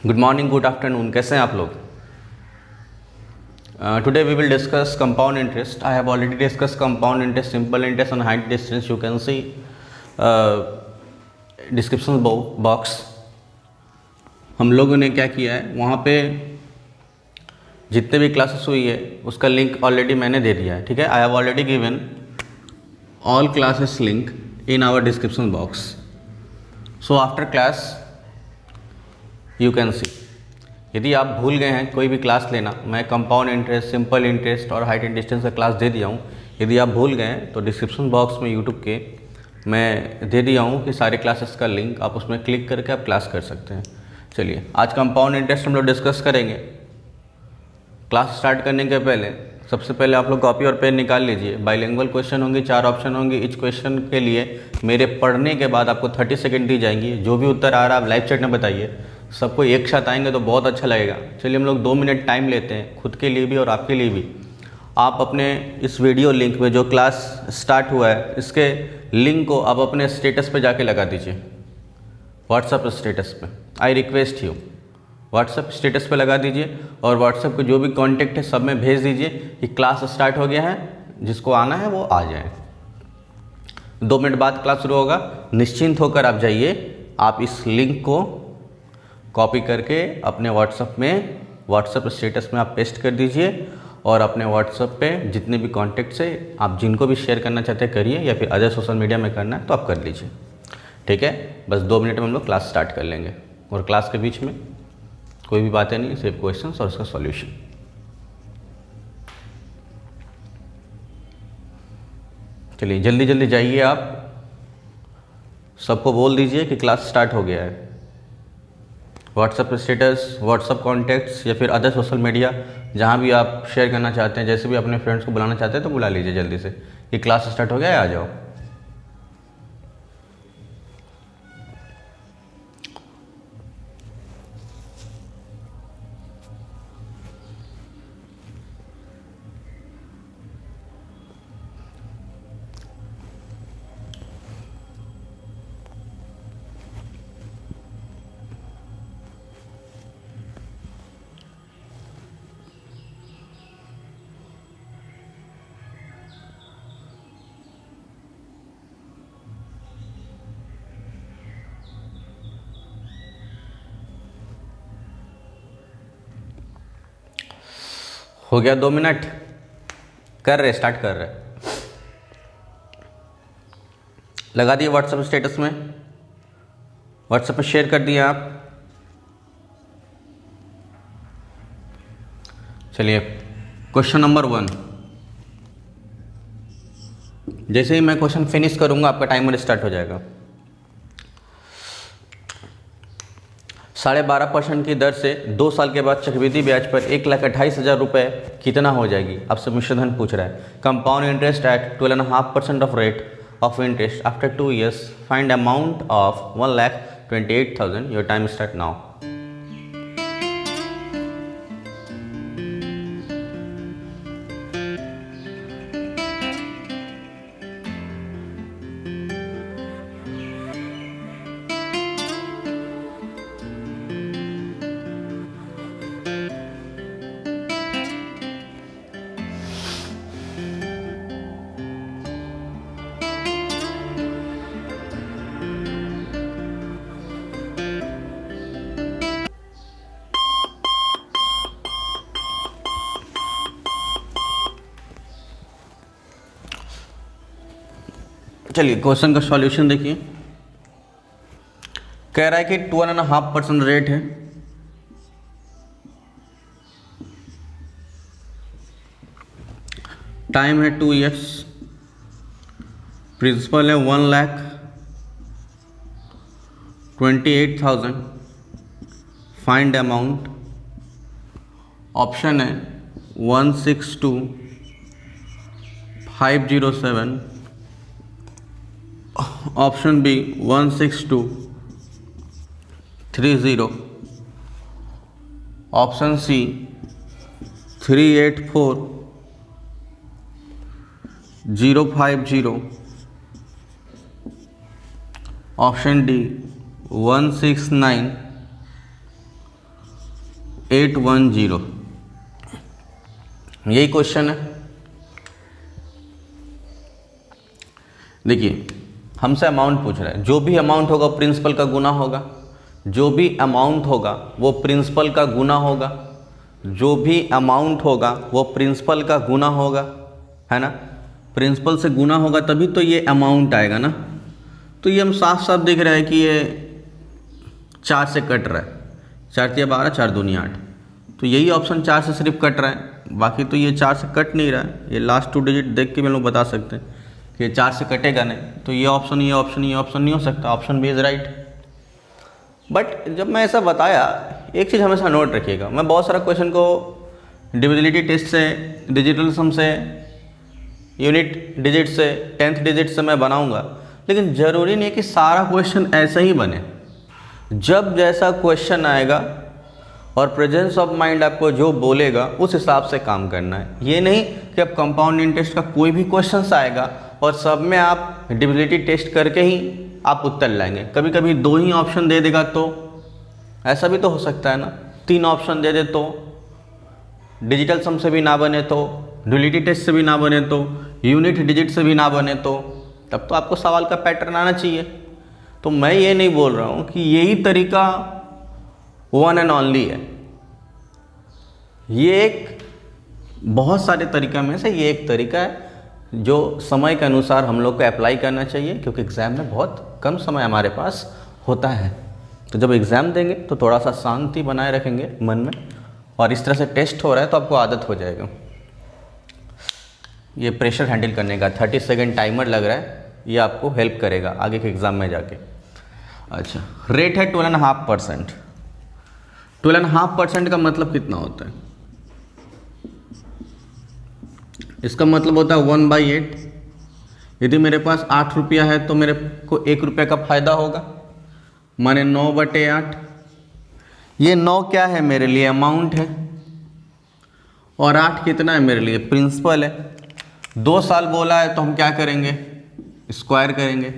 Good morning, good afternoon, कैसे हैं आप लोग। Today we will discuss compound interest. I have already discuss compound interest, simple interest on height distance. You can see description box. हम लोगों ने क्या किया है, वहाँ पे जितने भी क्लासेस हुई है उसका लिंक ऑलरेडी मैंने दे दिया है. ठीक है, I have already given all classes link in our description box. So after class you can see. यदि आप भूल गए हैं कोई भी क्लास लेना, मैं कंपाउंड इंटरेस्ट, सिंपल इंटरेस्ट और हाइट एंड डिस्टेंस का क्लास दे दिया हूँ. यदि आप भूल गए हैं तो डिस्क्रिप्शन बॉक्स में यूट्यूब के मैं दे दिया हूँ कि सारे क्लासेस का लिंक, आप उसमें क्लिक करके आप क्लास कर सकते हैं. चलिए, आज कंपाउंड इंटरेस्ट हम लोग डिस्कस करेंगे. क्लास स्टार्ट करने के पहले सबसे पहले आप लोग कॉपी और पेन निकाल लीजिए. बाइलिंगुअल क्वेश्चन होंगे, 4 ऑप्शन होंगे. इस क्वेश्चन के लिए मेरे पढ़ने के बाद आपको 30 सेकेंड दी जाएंगी. जो भी उत्तर आ रहा है आप लाइव चैट में बताइए. सबको एक साथ आएंगे तो बहुत अच्छा लगेगा. चलिए, हम लोग 2 मिनट टाइम लेते हैं खुद के लिए भी और आपके लिए भी. आप अपने इस वीडियो लिंक में जो क्लास स्टार्ट हुआ है इसके लिंक को आप अपने स्टेटस पे जाके लगा दीजिए, व्हाट्सएप स्टेटस पे. I request you, WhatsApp status पे लगा दीजिए और व्हाट्सएप के जो भी कॉन्टेक्ट है सब में भेज दीजिए कि क्लास स्टार्ट हो गया है, जिसको आना है वो आ जाए. 2 मिनट बाद क्लास शुरू होगा. निश्चिंत होकर आप जाइए. आप इस लिंक को कॉपी करके अपने व्हाट्सएप स्टेटस में आप पेस्ट कर दीजिए और अपने व्हाट्सएप पे जितने भी कॉन्टेक्ट्स है आप जिनको भी शेयर करना चाहते हैं करिए, या फिर अदर सोशल मीडिया में करना है तो आप कर लीजिए. ठीक है, बस 2 मिनट में हम लोग क्लास स्टार्ट कर लेंगे और क्लास के बीच में कोई भी बातें नहीं, सिर्फ क्वेश्चंस और उसका सॉल्यूशन. चलिए, जल्दी जल्दी जाइए. आप सबको बोल दीजिए कि क्लास स्टार्ट हो गया है. व्हाट्सएप स्टेटस, व्हाट्सएप कॉन्टैक्ट्स या फिर अदर सोशल मीडिया जहाँ भी आप शेयर करना चाहते हैं, जैसे भी अपने फ्रेंड्स को बुलाना चाहते हैं तो बुला लीजिए जल्दी से कि क्लास स्टार्ट हो गया है, आ जाओ. हो गया 2 मिनट. स्टार्ट कर रहे. लगा दिए व्हाट्सएप स्टेटस में, व्हाट्सएप पे शेयर कर दिए आप. चलिए, क्वेश्चन नंबर 1. जैसे ही मैं क्वेश्चन फिनिश करूंगा आपका टाइमर स्टार्ट हो जाएगा. 12.5% की दर से 2 साल के बाद चक्रवृद्धि ब्याज पर 1,28,000 रुपये कितना हो जाएगी, आपसे मिश्रधन पूछ रहा है. Compound interest eight 12.5% of rate of interest after 2 years. Find amount of 1,28,000. Your time start now. चलिए, क्वेश्चन का सॉल्यूशन देखिए. कह रहा है कि 12.5% रेट है. टाइम है 2 years. प्रिंसिपल है 1,28,000. Find amount. ऑप्शन है 162,507. Option B 162,30. Option C 384,050. Option D 169,000. 810, यही क्वेश्चन है। देखिए हमसे अमाउंट पूछ रहा है, जो भी अमाउंट होगा प्रिंसिपल का गुना होगा, जो भी अमाउंट होगा वो प्रिंसिपल का गुना होगा, जो भी अमाउंट होगा वो प्रिंसिपल का गुना होगा, है ना। प्रिंसिपल से गुना होगा तभी तो ये अमाउंट आएगा ना। तो ये हम साफ साफ दिख रहा है कि ये 4 से कट रहा है, 4 तिया 12, 4 दूनी 8, तो यही ऑप्शन 4 से सिर्फ कट रहा है, बाकी तो ये 4 से कट नहीं रहा है। ये लास्ट 2 डिजिट देख के हम लोग बता सकते हैं कि ये 4 से कटेगा नहीं, तो ये ऑप्शन ये ऑप्शन ये ऑप्शन नहीं हो सकता, option B is right. But जब मैं ऐसा बताया, एक चीज़ हमेशा नोट रखिएगा, मैं बहुत सारा क्वेश्चन को डिविजिबिलिटी टेस्ट से, डिजिटल सम से, यूनिट डिजिट से, 10th डिजिट से मैं बनाऊंगा, लेकिन ज़रूरी नहीं है कि सारा क्वेश्चन ऐसा ही बने। जब जैसा क्वेश्चन आएगा और प्रेजेंस ऑफ माइंड आपको जो बोलेगा उस हिसाब से काम करना है। ये नहीं कि अब कंपाउंड इंटरेस्ट का कोई भी क्वेश्चन आएगा और सब में आप डिविजिबिलिटी टेस्ट करके ही आप उत्तर लाएंगे। कभी कभी 2 ही ऑप्शन दे देगा तो ऐसा भी तो हो सकता है ना, 3 ऑप्शन दे दे तो, डिजिटल सम से भी ना बने तो, डिविजिबिलिटी टेस्ट से भी ना बने तो, यूनिट डिजिट से भी ना बने तो, तब तो आपको सवाल का पैटर्न आना चाहिए। तो मैं ये नहीं बोल रहा हूँ कि यही तरीका वन एंड ओनली है, ये एक बहुत सारे तरीका में से ये एक तरीका है जो समय के अनुसार हम लोग को अप्लाई करना चाहिए, क्योंकि एग्ज़ाम में बहुत कम समय हमारे पास होता है। तो जब एग्ज़ाम देंगे तो थोड़ा सा शांति बनाए रखेंगे मन में, और इस तरह से टेस्ट हो रहा है तो आपको आदत हो जाएगा। ये प्रेशर हैंडल करने का 30 सेकेंड टाइमर लग रहा है, ये आपको हेल्प करेगा आगे के एग्ज़ाम में जाके। अच्छा, रेट है 12.5%। 12.5% का मतलब कितना होता है? इसका मतलब होता है 1/8। यदि मेरे पास 8 रुपया है तो मेरे को 1 रुपये का फ़ायदा होगा, माने 9/8। ये 9 क्या है मेरे लिए? अमाउंट है, और 8 कितना है मेरे लिए? प्रिंसिपल है। 2 साल बोला है तो हम क्या करेंगे? स्क्वायर करेंगे।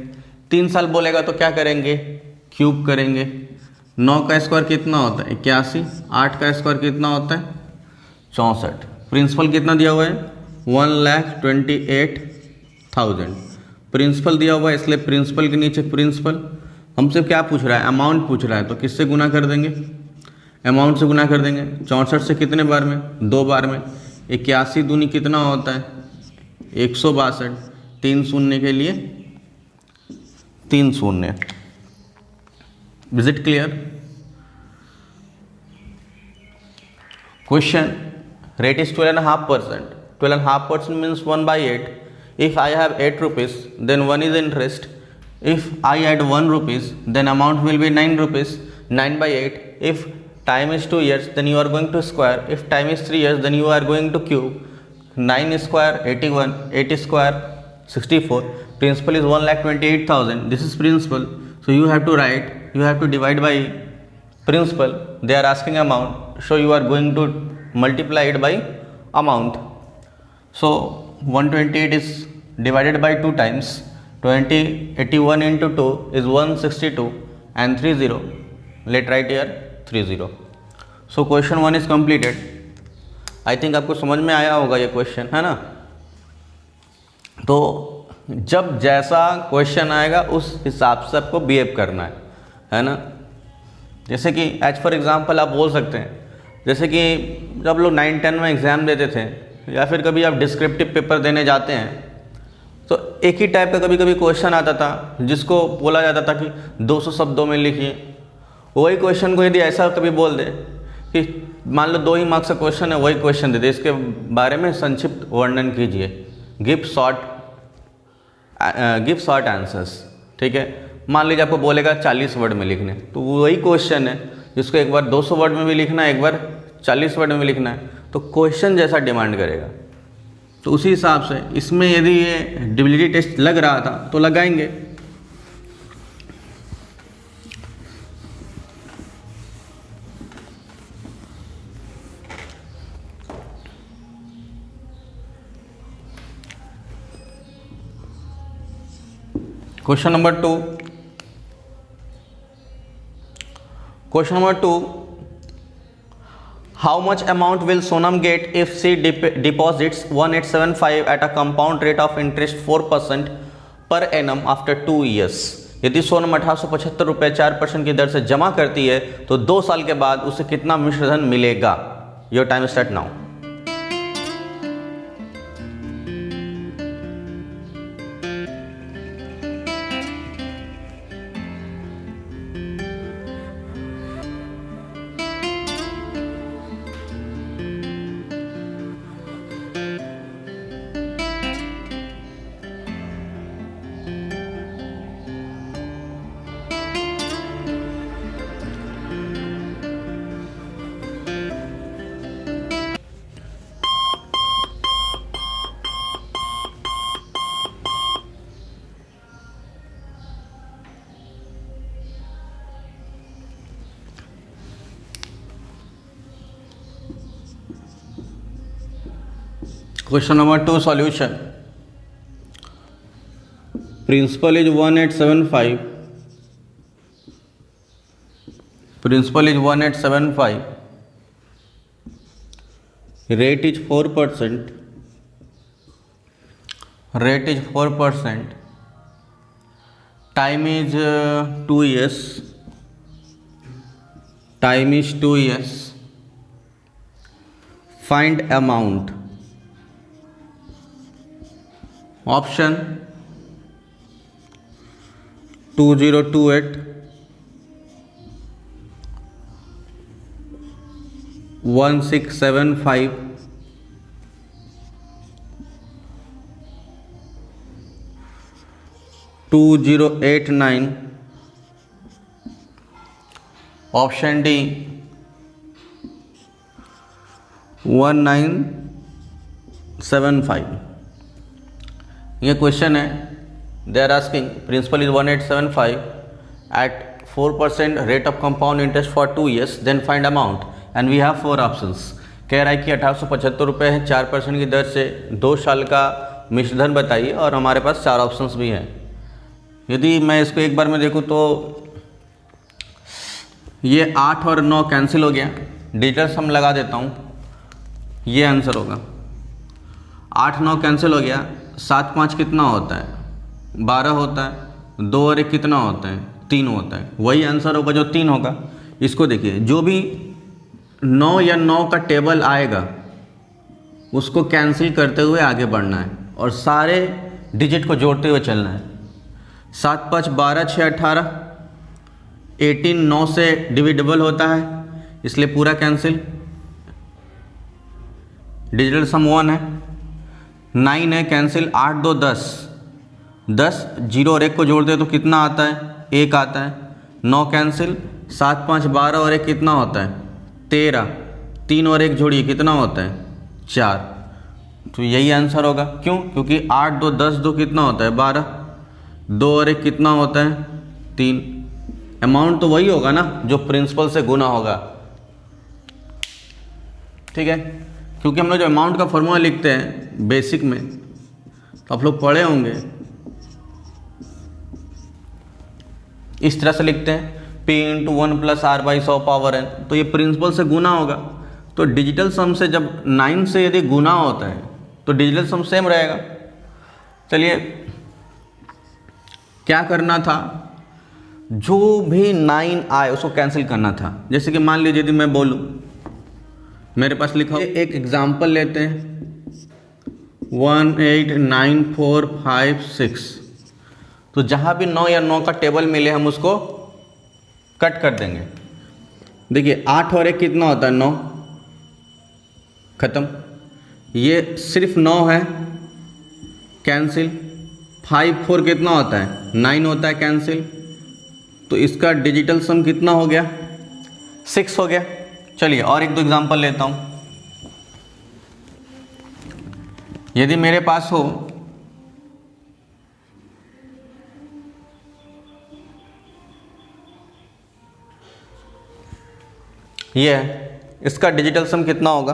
3 साल बोलेगा तो क्या करेंगे? क्यूब करेंगे। 9 का स्क्वायर कितना होता है? 81। 8 का स्क्वायर कितना होता है? 64। प्रिंसिपल कितना दिया हुआ है? 1,28,000 प्रिंसिपल दिया हुआ है, इसलिए प्रिंसिपल के नीचे प्रिंसिपल। हमसे क्या पूछ रहा है? अमाउंट पूछ रहा है, तो किससे गुना कर देंगे? अमाउंट से गुना कर देंगे। 64 से कितने बार में? 2 बार में। 81 दूनी कितना होता है? 162। 3 शून्य के लिए 3 शून्य। Is it clear? Question, rate is 12.5%. 12.5% means 1/8. If I have 8 rupees, then 1 is interest. If I add 1 rupees, then amount will be 9 rupees. 9/8. If time is 2 years, then you are going to square. If time is 3 years, then you are going to cube. 9 square 81, 8 square 64. Principal is 1,28,000. This is principal. So you have to write. You have to divide by principal. They are asking amount. So you are going to multiply it by amount. So 128 is divided by 2 times. 81 into 2 is 162 and 30. Let write here 30. So question 1 is completed. I think आपको समझ में आया होगा ये क्वेश्चन, है ना। तो जब जैसा क्वेश्चन आएगा उस हिसाब से आपको बिहेव करना है ना। जैसे कि एज फॉर एग्जांपल आप बोल सकते हैं, जैसे कि जब लोग 9-10 में एग्ज़ाम देते थे, या फिर कभी आप डिस्क्रिप्टिव पेपर देने जाते हैं, तो एक ही टाइप का कभी कभी क्वेश्चन आता था जिसको बोला जाता था कि 200 शब्दों में लिखिए। वही क्वेश्चन को यदि ऐसा कभी बोल दे कि मान लो 2 ही मार्क्स का क्वेश्चन है, वही क्वेश्चन दे दे, इसके बारे में संक्षिप्त वर्णन कीजिए, गिव शॉर्ट आंसर्स, ठीक है। मान लीजिए आपको बोलेगा 40 वर्ड में लिखने, तो वही क्वेश्चन है जिसको एक बार 200 वर्ड में भी लिखना है, एक बार 40 वर्ड में भी लिखना है, तो क्वेश्चन जैसा डिमांड करेगा। तो उसी हिसाब से इसमें यदि ये डिविजिबिलिटी टेस्ट लग रहा था तो लगाएंगे। Question number 2। Question number 2, how much amount will Sonam get if she deposits 1875 at a compound rate of interest 4% per annum after 2 years. यदि सोनम 1875 रुपये 4% की दर से जमा करती है तो 2 साल के बाद उसे कितना मिश्रधन मिलेगा? Your time start now. Question number 2 solution. Principal is 1875. Principal is 1875. Rate is 4%. Rate is 4%. Time is 2 years. Time is 2 years. Find amount. Option 2028, 1675, 2089, option D 1975। ये क्वेश्चन है, they are asking principal is 1875 at 4% rate of compound interest for 2 years, then find amount and we have 4 options. कह रहा है कि 1875 रुपये है, 4% की दर से 2 साल का मिश्रधन बताइए, और हमारे पास 4 ऑप्शंस भी हैं। यदि मैं इसको एक बार में देखूँ तो ये 8 और 9 कैंसिल हो गया, डिजिटल सम लगा देता हूँ, ये आंसर होगा। 8 9 कैंसिल हो गया, 7 5 कितना होता है? 12 होता है, 2 और 1 कितना होता है? 3 होता है, वही आंसर होगा जो 3 होगा। इसको देखिए, जो भी 9 या 9 का टेबल आएगा उसको कैंसिल करते हुए आगे बढ़ना है और सारे डिजिट को जोड़ते हुए चलना है। 7 5 12 6 18, 18 9 से डिविडेबल होता है, इसलिए पूरा कैंसिल। डिजिटल सम 1 है, 9 है कैंसिल, 8 2 10, 10 0 और 1 को जोड़ते तो कितना आता है? 1 आता है। 9 कैंसिल, 7 5 12 और 1 कितना होता है? 13, 3 और 1 जोड़िए कितना होता है? 4। तो यही आंसर होगा। क्यों? क्योंकि 8 2 10 2 कितना होता है? 12, 2 और 1 कितना होता है? 3। अमाउंट तो वही होगा ना जो प्रिंसिपल से गुना होगा, ठीक है। क्योंकि हम लोग जो अमाउंट का फॉर्मूला लिखते हैं बेसिक में, तो आप लोग पढ़े होंगे, इस तरह से लिखते हैं P × 1 + R/100 पावर n। तो ये प्रिंसिपल से गुना होगा। तो डिजिटल सम से जब 9 से यदि गुना होता है तो डिजिटल सम सेम रहेगा। चलिए, क्या करना था? जो भी 9 आए उसको कैंसिल करना था। जैसे कि मान लीजिए यदि मैं बोलूँ, मेरे पास लिखा हो, एक एग्जाम्पल लेते हैं 189456। तो जहाँ भी 9 या 9 का टेबल मिले हम उसको कट कर देंगे। देखिए 8 और 1 कितना होता है? 9, खत्म। ये सिर्फ 9 है, कैंसिल। 5 4 कितना होता है? 9 होता है, कैंसिल। तो इसका डिजिटल सम कितना हो गया? 6 हो गया। चलिए और 1 2 एग्जाम्पल लेता हूँ। यदि मेरे पास हो ये है, इसका डिजिटल सम कितना होगा?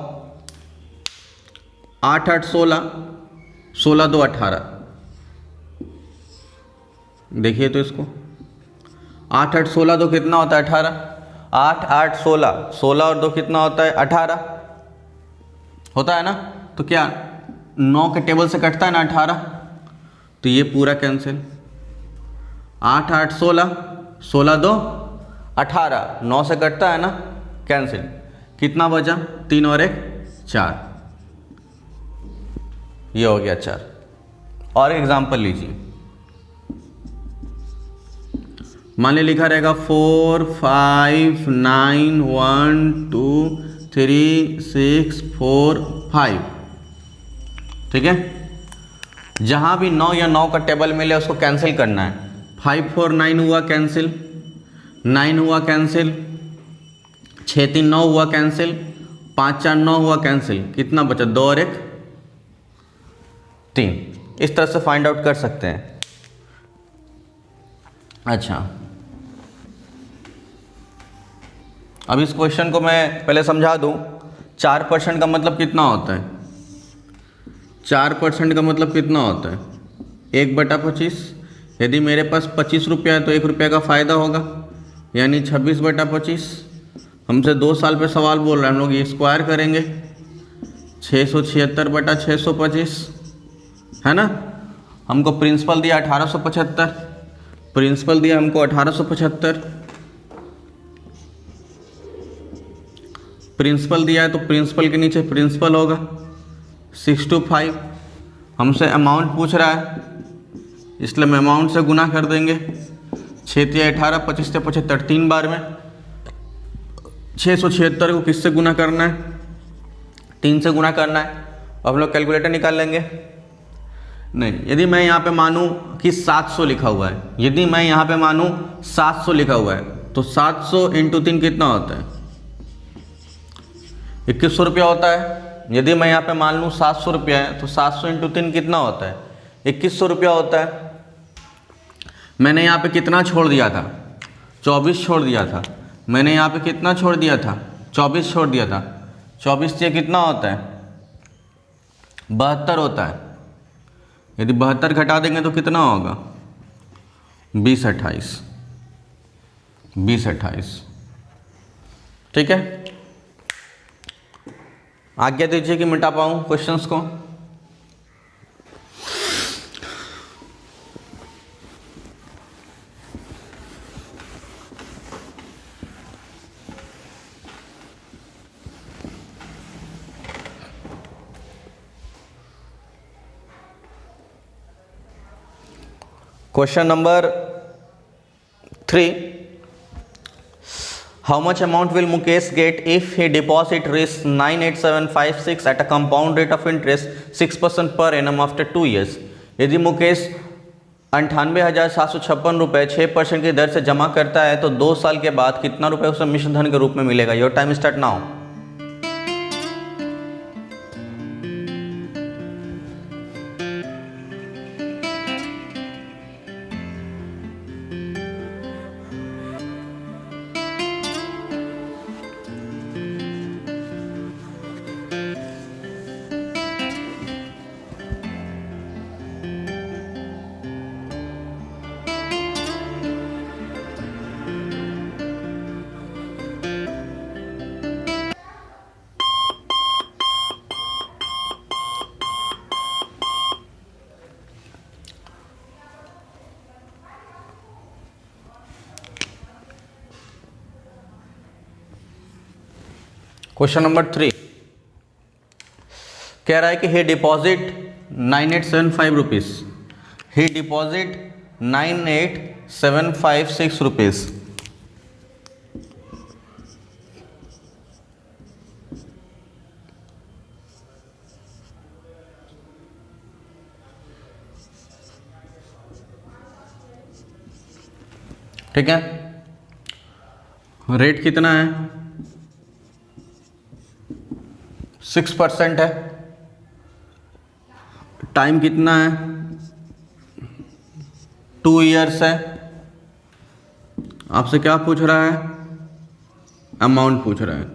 8 8 16, 16 2 18। देखिए तो इसको 8 8 16 2 कितना होता है? 18। 8 8 16, 16 और 2 कितना होता है 18 होता है ना। तो क्या 9 के टेबल से कटता है ना 18, तो ये पूरा कैंसिल। 8 8 16, 16 2 18, 9 से कटता है ना, कैंसिल। कितना बचा 3 और 1 4, ये हो गया 4। और एग्जाम्पल लीजिए, मान ली लिखा रहेगा 4 5 9 1 2 3 6 4 5, ठीक है। जहां भी 9 या 9 का टेबल मिले उसको कैंसिल करना है। 5 4 9 हुआ कैंसिल, 9 हुआ कैंसिल, 6 3 9 हुआ कैंसिल, 5 4 9 हुआ कैंसिल। कितना बचा 2 और 1 3। इस तरह से फाइंड आउट कर सकते हैं। अच्छा, अब इस क्वेश्चन को मैं पहले समझा दूं। 4% का मतलब कितना होता है? 4% का मतलब कितना होता है 1/25। यदि मेरे पास 25 रुपया है तो 1 रुपया का फ़ायदा होगा, यानी 26/25। हमसे 2 साल पे सवाल बोल रहे हैं, हम लोग ये स्क्वायर करेंगे 676/625, है ना। हमको प्रिंसिपल दिया 1875, प्रिंसिपल दिया हमको 1875, प्रिंसिपल दिया है तो प्रिंसिपल के नीचे प्रिंसिपल होगा 625। हमसे अमाउंट पूछ रहा है, इसलिए हम अमाउंट से गुना कर देंगे। 6 या 18, 25 से 75, 3 बार में। 676 को किससे गुना करना है? 3 से गुना करना है। अब हम लोग कैलकुलेटर निकाल लेंगे। नहीं, यदि मैं यहाँ पे मानूँ कि 700 लिखा हुआ है, यदि मैं यहाँ पे मानूँ 700 लिखा हुआ है, तो 700 × 3 कितना होता है 2100 रुपया होता है। यदि मैं यहाँ पे मान लूँ 700 रुपया है, तो 700 × 3 कितना होता है 2100 रुपया होता है। मैंने यहाँ पे कितना छोड़ दिया था 24 छोड़ दिया था। मैंने यहाँ पे कितना छोड़ दिया था 24 छोड़ दिया था। 24 से कितना होता है 72 होता है। यदि 72 घटा देंगे तो कितना होगा 20 28, 20 28, ठीक है। आज्ञा दीजिए कि मिटा पाऊँ क्वेश्चंस को। Question number 3, how much amount will Mukesh get if he deposit risk 98756 at a compound rate of interest 6% per annum after 2 years? यदि मुकेश 98,756 रुपये 6% की दर से जमा करता है तो 2 साल के बाद कितना रुपए उसे मिश्र धन के रूप में मिलेगा? Your time start now. Question number 3 कह रहा है कि he deposit 9875 rupees, he deposit 98756 rupees. ठीक है, रेट कितना है 6% है। टाइम कितना है 2 इयर्स है। आपसे क्या पूछ रहा है अमाउंट पूछ रहा है।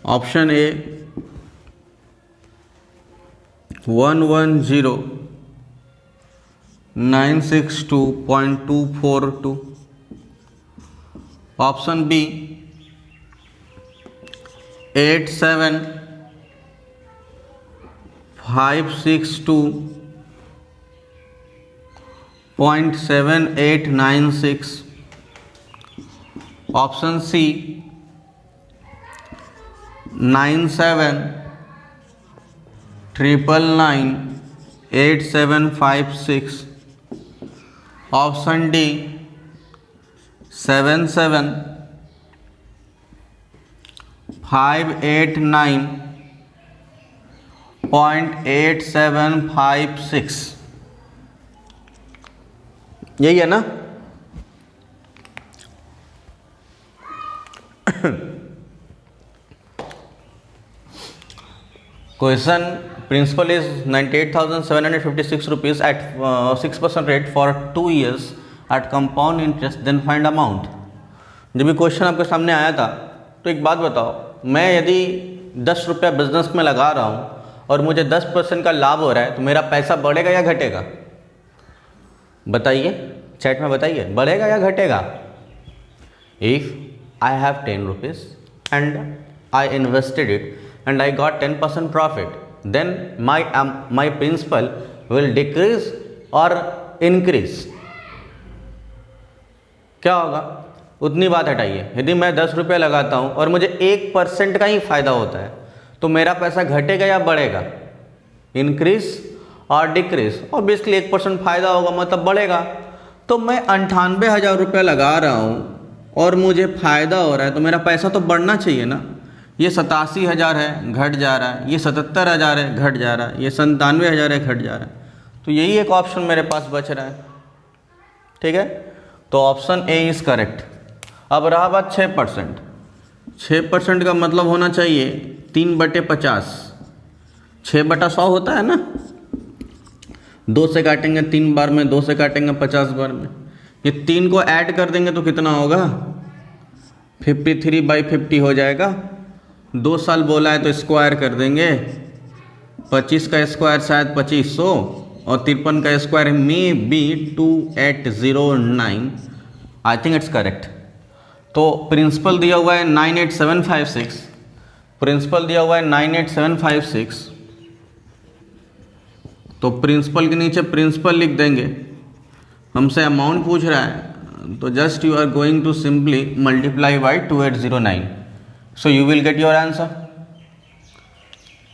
Option A 110,962.242, option B 87,562.7896, option C 97,999,8756, option D 77,589.8756। यही है ना? Question principal is 98,756 rupees at 6% rate for 2 years at compound interest, then find amount. जब भी क्वेश्चन आपके सामने आया था तो एक बात बताओ, मैं यदि 10 रुपया बिजनेस में लगा रहा हूँ और मुझे 10% का लाभ हो रहा है तो मेरा पैसा बढ़ेगा या घटेगा? बताइए, चैट में बताइए, बढ़ेगा या घटेगा? If I have 10 rupees and I invested it and I got 10% profit, then my principal will decrease or increase। क्या होगा? उतनी बात हटाइए, यदि मैं 10 रुपये लगाता हूँ और मुझे 1% का ही फायदा होता है तो मेरा पैसा घटेगा या बढ़ेगा? इंक्रीज और डिक्रीज। ऑब्वियसली 1% फायदा होगा मतलब बढ़ेगा। तो मैं 98,000 रुपये लगा रहा हूँ और मुझे फायदा हो रहा है तो मेरा पैसा तो बढ़ना चाहिए ना। ये 87,000 है, घट जा रहा है, ये 77,000 है, घट जा रहा है, ये 97,000 है, घट जा रहा है। तो यही एक ऑप्शन मेरे पास बच रहा है। ठीक है, तो ऑप्शन ए इज़ करेक्ट। अब रहा बात 6%। 6% का मतलब होना चाहिए 3/50। 6/100 होता है ना, 2 से काटेंगे 3 बार में, 2 से काटेंगे 50 बार में। ये 3 को ऐड कर देंगे तो कितना होगा? 53/50 हो जाएगा। 2 साल बोला है तो स्क्वायर कर देंगे। 25 का स्क्वायर शायद 2500 और 53 का square may be 2809। I think it's correct. तो प्रिंसिपल दिया हुआ है 98756, प्रिंसिपल दिया हुआ है 98756, तो प्रिंसिपल के नीचे प्रिंसिपल लिख देंगे। हमसे अमाउंट पूछ रहा है तो just you are going to simply multiply by 2809। So you will get your answer.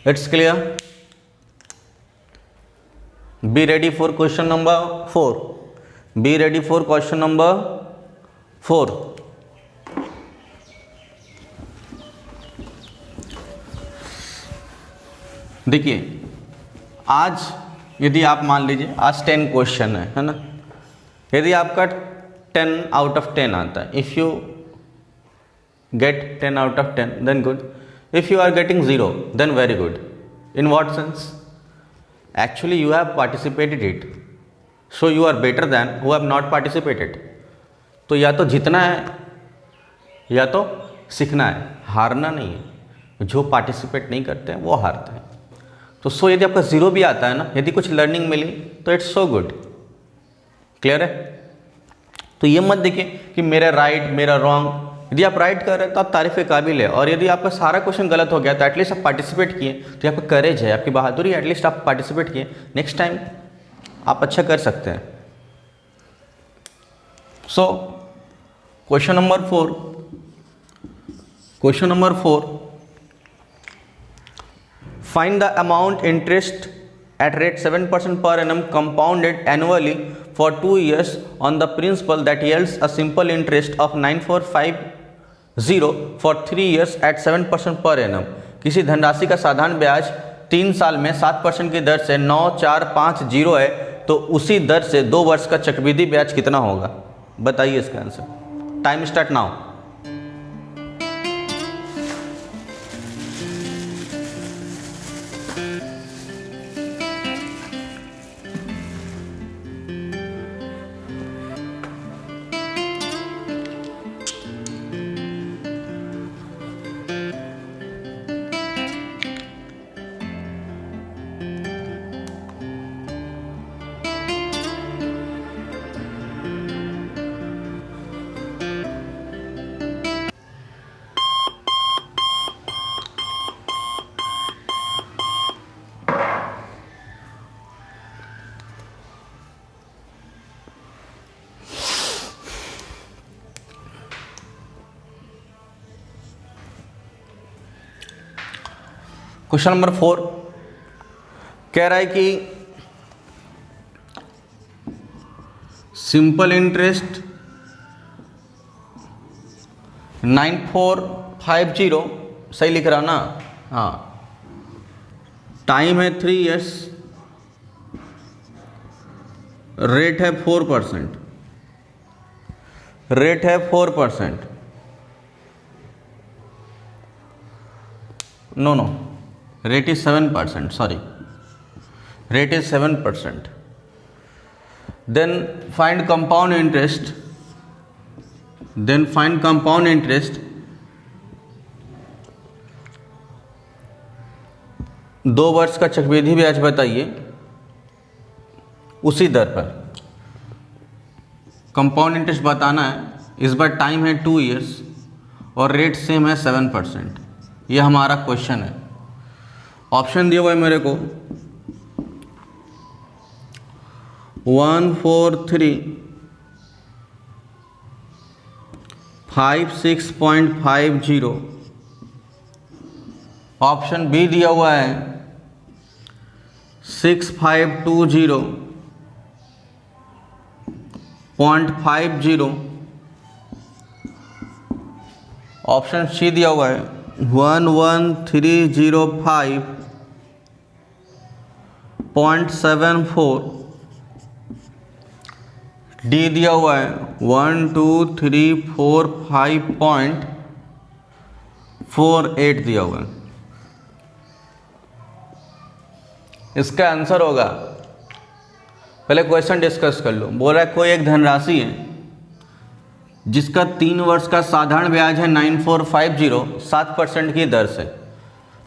It's clear? Be ready for question number 4. Be ready for question number 4. देखिए, आज यदि आप मान लीजिए आज 10 क्वेश्चन है ना, यदि आपका 10 out of 10 आता है, if you get 10 out of 10 then good, if you are getting 0 then very good. In what sense? Actually you have participated it, so you are better than who have not participated. तो या तो जीतना है या तो सीखना है, हारना नहीं है। जो पार्टिसिपेट नहीं करते हैं वो हारते हैं। तो सो यदि आपका 0 भी आता है ना, यदि कुछ लर्निंग मिली तो इट्स सो गुड। क्लियर है? तो ये मत देखिए कि मेरा राइट मेरा रॉन्ग। यदि आप राइट कर रहे हैं तो आप तारीफ के काबिल है, और यदि आपका सारा क्वेश्चन गलत हो गया तो एटलीस्ट आप पार्टिसिपेट किए, तो आपका करेज है, आपकी बहादुरी, एटलीस्ट आप पार्टिसिपेट किए। नेक्स्ट टाइम आप अच्छा कर सकते हैं। So question number 4, question number 4, find the amount interest at rate 7% per annum compounded annually for 2 years on the principal that yields a simple interest of 9450 for 3 years at 7% per annum। किसी धनराशि का साधारण ब्याज 3 साल में 7% की दर से 9450 है, तो उसी दर से 2 वर्ष का चक्रवृद्धि ब्याज कितना होगा? बताइए इसका answer. Time start now. Question number 4 कह रहा है कि सिंपल इंटरेस्ट 9450, सही लिख रहा ना? हाँ, टाइम है 3 years, रेट है 4%, रेट है 4%, no rate is 7%, sorry, rate is 7%. Then find compound interest, then find compound interest 2 वर्ष का चक्रवृद्धि ब्याज बताइए उसी दर पर. कंपाउंड इंटरेस्ट बताना है, इस बार टाइम है 2 years और रेट सेम है 7%. ये हमारा क्वेश्चन है. ऑप्शन दिया हुआ है मेरे को 1 4 3 5 6.50. ऑप्शन बी दिया हुआ है 6520.50. ऑप्शन सी दिया हुआ है 11305.74. डी दिया हुआ है 1234.48 दिया हुआ है. इसका आंसर होगा, पहले क्वेश्चन डिस्कस कर लो. बोल रहा है कोई एक धनराशि है जिसका 3 वर्ष का साधारण ब्याज है 9450 7% की दर से.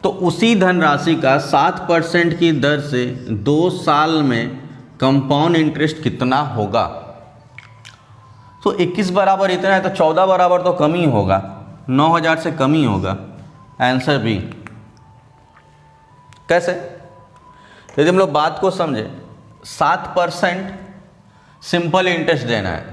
तो उसी धनराशि का 7% की दर से 2 साल में कंपाउंड इंटरेस्ट कितना होगा? तो 21 बराबर इतना है तो 14 बराबर तो कम ही होगा, 9000 से कम ही होगा. Answer B. कैसे? यदि हम लोग बात को समझे, 7% सिंपल इंटरेस्ट देना है.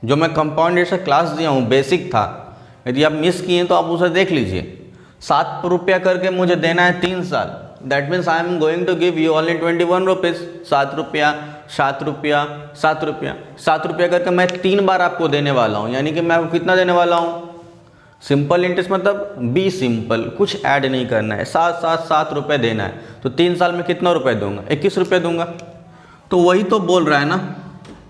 जो मैं कंपाउंड इंटरेस्ट क्लास दिया हूँ बेसिक था, यदि आप मिस किए तो आप उसे देख लीजिए. 7 रुपया करके मुझे देना है 3 साल. That means I am going to give you only 21 rupees. 7 रुपया 7 रुपया 7 रुपया 7 रुपया करके मैं 3 बार आपको देने वाला हूँ. यानी कि मैं आपको कितना देने वाला हूँ? सिंपल इंटरेस्ट मतलब बी सिंपल, कुछ ऐड नहीं करना है. 7 रुपये देना है तो 3 साल में कितना रुपए दूंगा? 21 रुपये दूंगा. तो वही तो बोल रहा है ना,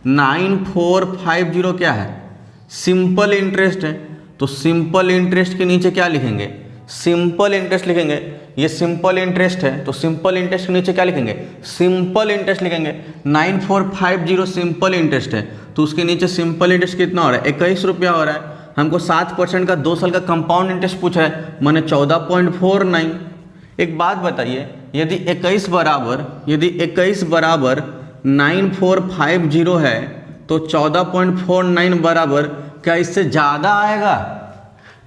9450 क्या है? सिंपल इंटरेस्ट है. तो सिंपल इंटरेस्ट के नीचे क्या लिखेंगे? सिंपल इंटरेस्ट लिखेंगे. ये सिंपल इंटरेस्ट है तो सिंपल इंटरेस्ट के नीचे क्या लिखेंगे? सिंपल इंटरेस्ट लिखेंगे. 9450 सिंपल इंटरेस्ट है तो उसके नीचे सिंपल इंटरेस्ट कितना हो रहा है? 21 रुपया हो रहा है. हमको 7% का 2 साल का कंपाउंड इंटरेस्ट पूछा है, मैंने 14.49. एक बात बताइए, यदि 21 बराबर 9450 है तो 14.49 बराबर क्या इससे ज़्यादा आएगा?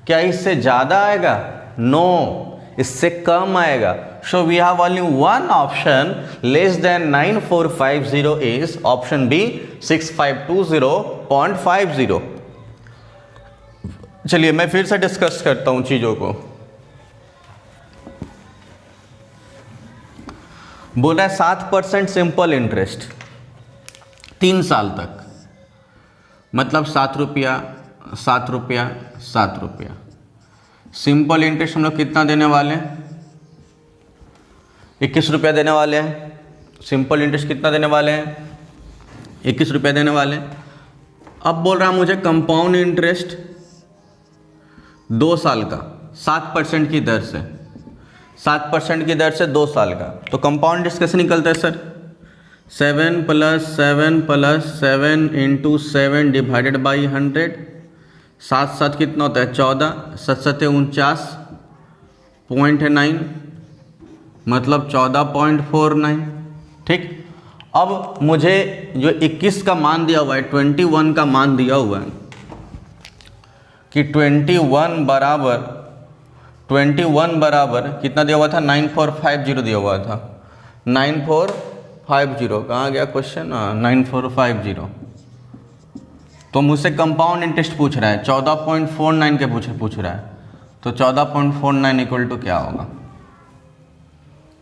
क्या इससे ज़्यादा आएगा? नो, इससे कम आएगा. So we have only one option less than 9450 is option B 6520.50. चलिए मैं फिर से डिस्कस करता हूं चीज़ों को. बोला 7% सिंपल इंटरेस्ट 3 साल तक, मतलब 7 रुपया 7 रुपया 7 रुपया. सिंपल इंटरेस्ट हम लोग कितना देने वाले हैं? 21 रुपया देने वाले हैं. सिंपल इंटरेस्ट कितना देने वाले हैं? 21 रुपया देने वाले हैं. अब बोल रहा मुझे कंपाउंड इंटरेस्ट 2 साल का 7% की दर से, 7% की दर से 2 साल का. तो कंपाउंड इंटरेस्ट कैसे निकलता है सर? 7 + 7 + 7 × 7 divided by 100. 7 कितना होता है? 14. 7 49, मतलब 14.49. ठीक. अब मुझे जो 21 का मान दिया हुआ है, 21 का मान दिया हुआ है कि 21 बराबर कितना दिया हुआ था? 9450 दिया हुआ था. 9450 कहाँ गया क्वेश्चन? 9450. तो मुझसे कंपाउंड इंटरेस्ट पूछ रहा है, 14.49 के पूछ रहा है. तो 14.49 इक्वल टू क्या होगा?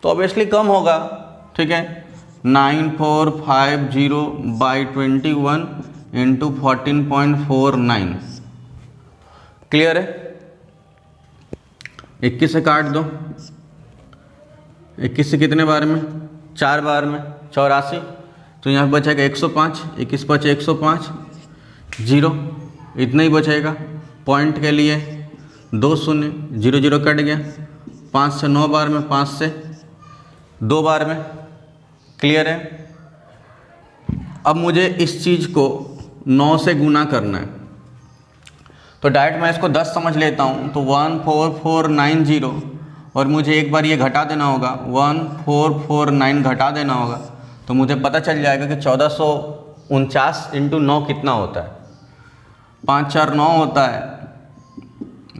तो ऑब्वियसली कम होगा, ठीक है। 9450/21 इंटू 14.49, क्लियर है। 21 से काट दो, 21 से कितने बार में, 4 बार में, 84, तो यहाँ बचेगा 105, 21 बचे 105, 0, इतना ही बचेगा। पॉइंट के लिए 2 शून्य, 0 0 कट गया, 5 से 9 बार में, 5 से 2 बार में, क्लियर है। अब मुझे इस चीज़ को 9 से गुना करना है, तो डायरेक्ट मैं इसको 10 समझ लेता हूँ, तो 14490 और मुझे एक बार ये घटा देना होगा, 1449 घटा देना होगा, तो मुझे पता चल जाएगा कि 1449 इंटू 9 कितना होता है। 5 4 9 होता है,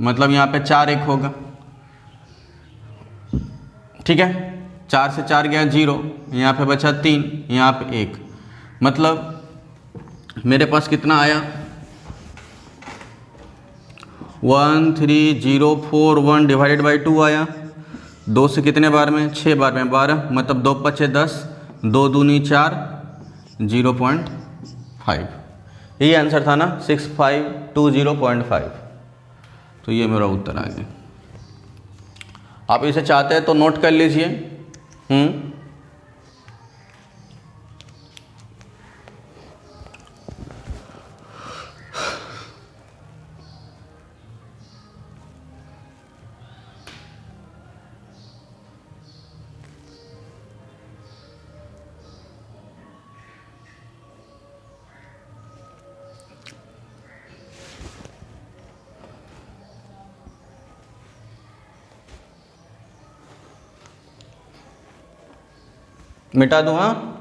मतलब यहाँ पे 4 1 होगा, ठीक है। 4 से 4 गया 0, यहाँ पे बचा 3, यहाँ पे 1, मतलब मेरे पास कितना आया, 13041 डिवाइडेड बाई 2 आया। 2 से कितने बार में, 6 बार में, 12, मतलब 2 पचे 10, 2 दूनी 4, 0.5, यही आंसर था ना, 6520.5। तो ये मेरा उत्तर आ गया। आप इसे चाहते हैं तो नोट कर लीजिए। मिटा दूँ, हाँ।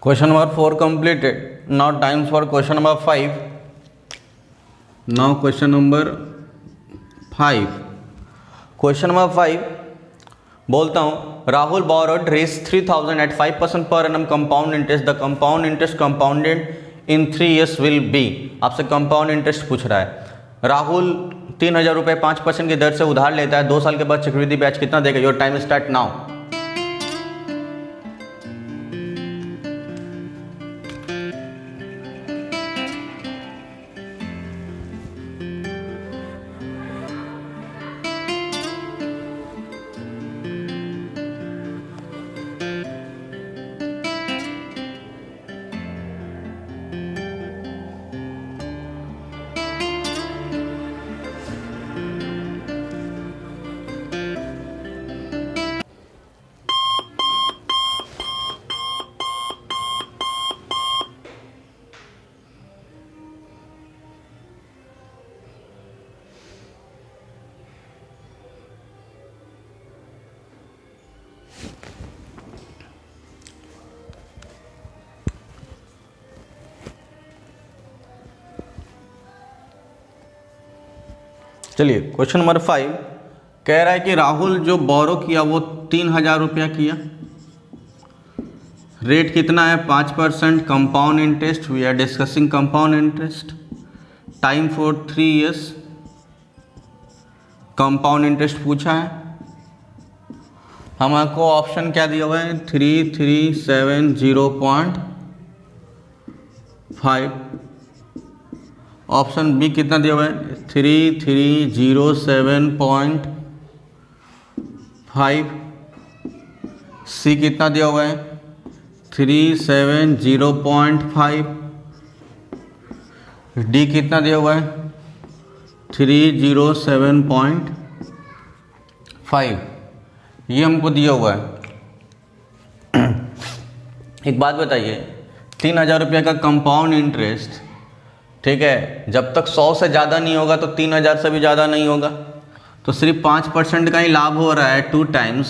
Question number 4 completed. Now time for question number 5. Now question number 5. Question number 5 बोलता हूँ, Rahul borrowed raised 3000 at 5% per annum compound interest. The compound interest compounded in 3 years will be. आपसे compound interest पूछ रहा है। राहुल 3000 रुपये 5% की दर से उधार लेता है, 2 साल के बाद चक्रवृद्धि ब्याज कितना देगा? Your time start now. चलिए क्वेश्चन नंबर 5 कह रहा है कि राहुल जो बोरो किया वो 3000 रुपया किया, रेट कितना है 5%, compound interest, we are discussing compound interest, time for 3 years, compound interest पूछा है। हमको ऑप्शन क्या दिया हुआ है 3370.5, ऑप्शन बी कितना दिया हुआ है 3307.5, सी कितना दिया हुआ है 370.5, डी कितना दिया हुआ है 307.5, ये हमको दिया हुआ है। एक बात बताइए 3000 रुपये का कंपाउंड इंटरेस्ट, ठीक है, जब तक 100 से ज़्यादा नहीं होगा तो 3000 से भी ज़्यादा नहीं होगा, तो सिर्फ 5% का ही लाभ हो रहा है 2 times,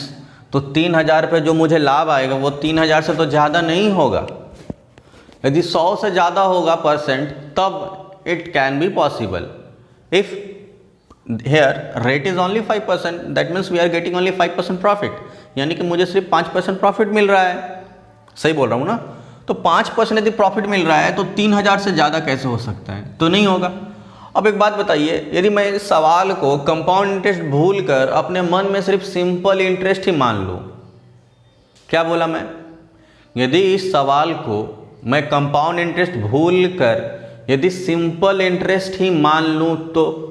तो 3000 पे जो मुझे लाभ आएगा वो 3000 से तो ज़्यादा नहीं होगा। यदि 100 से ज़्यादा होगा परसेंट तब it can be possible. If here rate is only 5%, that means we are getting only 5% profit, यानी कि मुझे सिर्फ 5% प्रॉफिट मिल रहा है। सही बोल रहा हूँ ना? तो 5% यदि प्रॉफिट मिल रहा है तो 3000 से ज़्यादा कैसे हो सकता है? तो नहीं होगा। अब एक बात बताइए, यदि मैं इस सवाल को कंपाउंड इंटरेस्ट भूल कर अपने मन में सिर्फ सिंपल इंटरेस्ट ही मान लूँ, क्या बोला मैं? यदि इस सवाल को मैं कंपाउंड इंटरेस्ट भूल कर यदि सिंपल इंटरेस्ट ही मान लूँ तो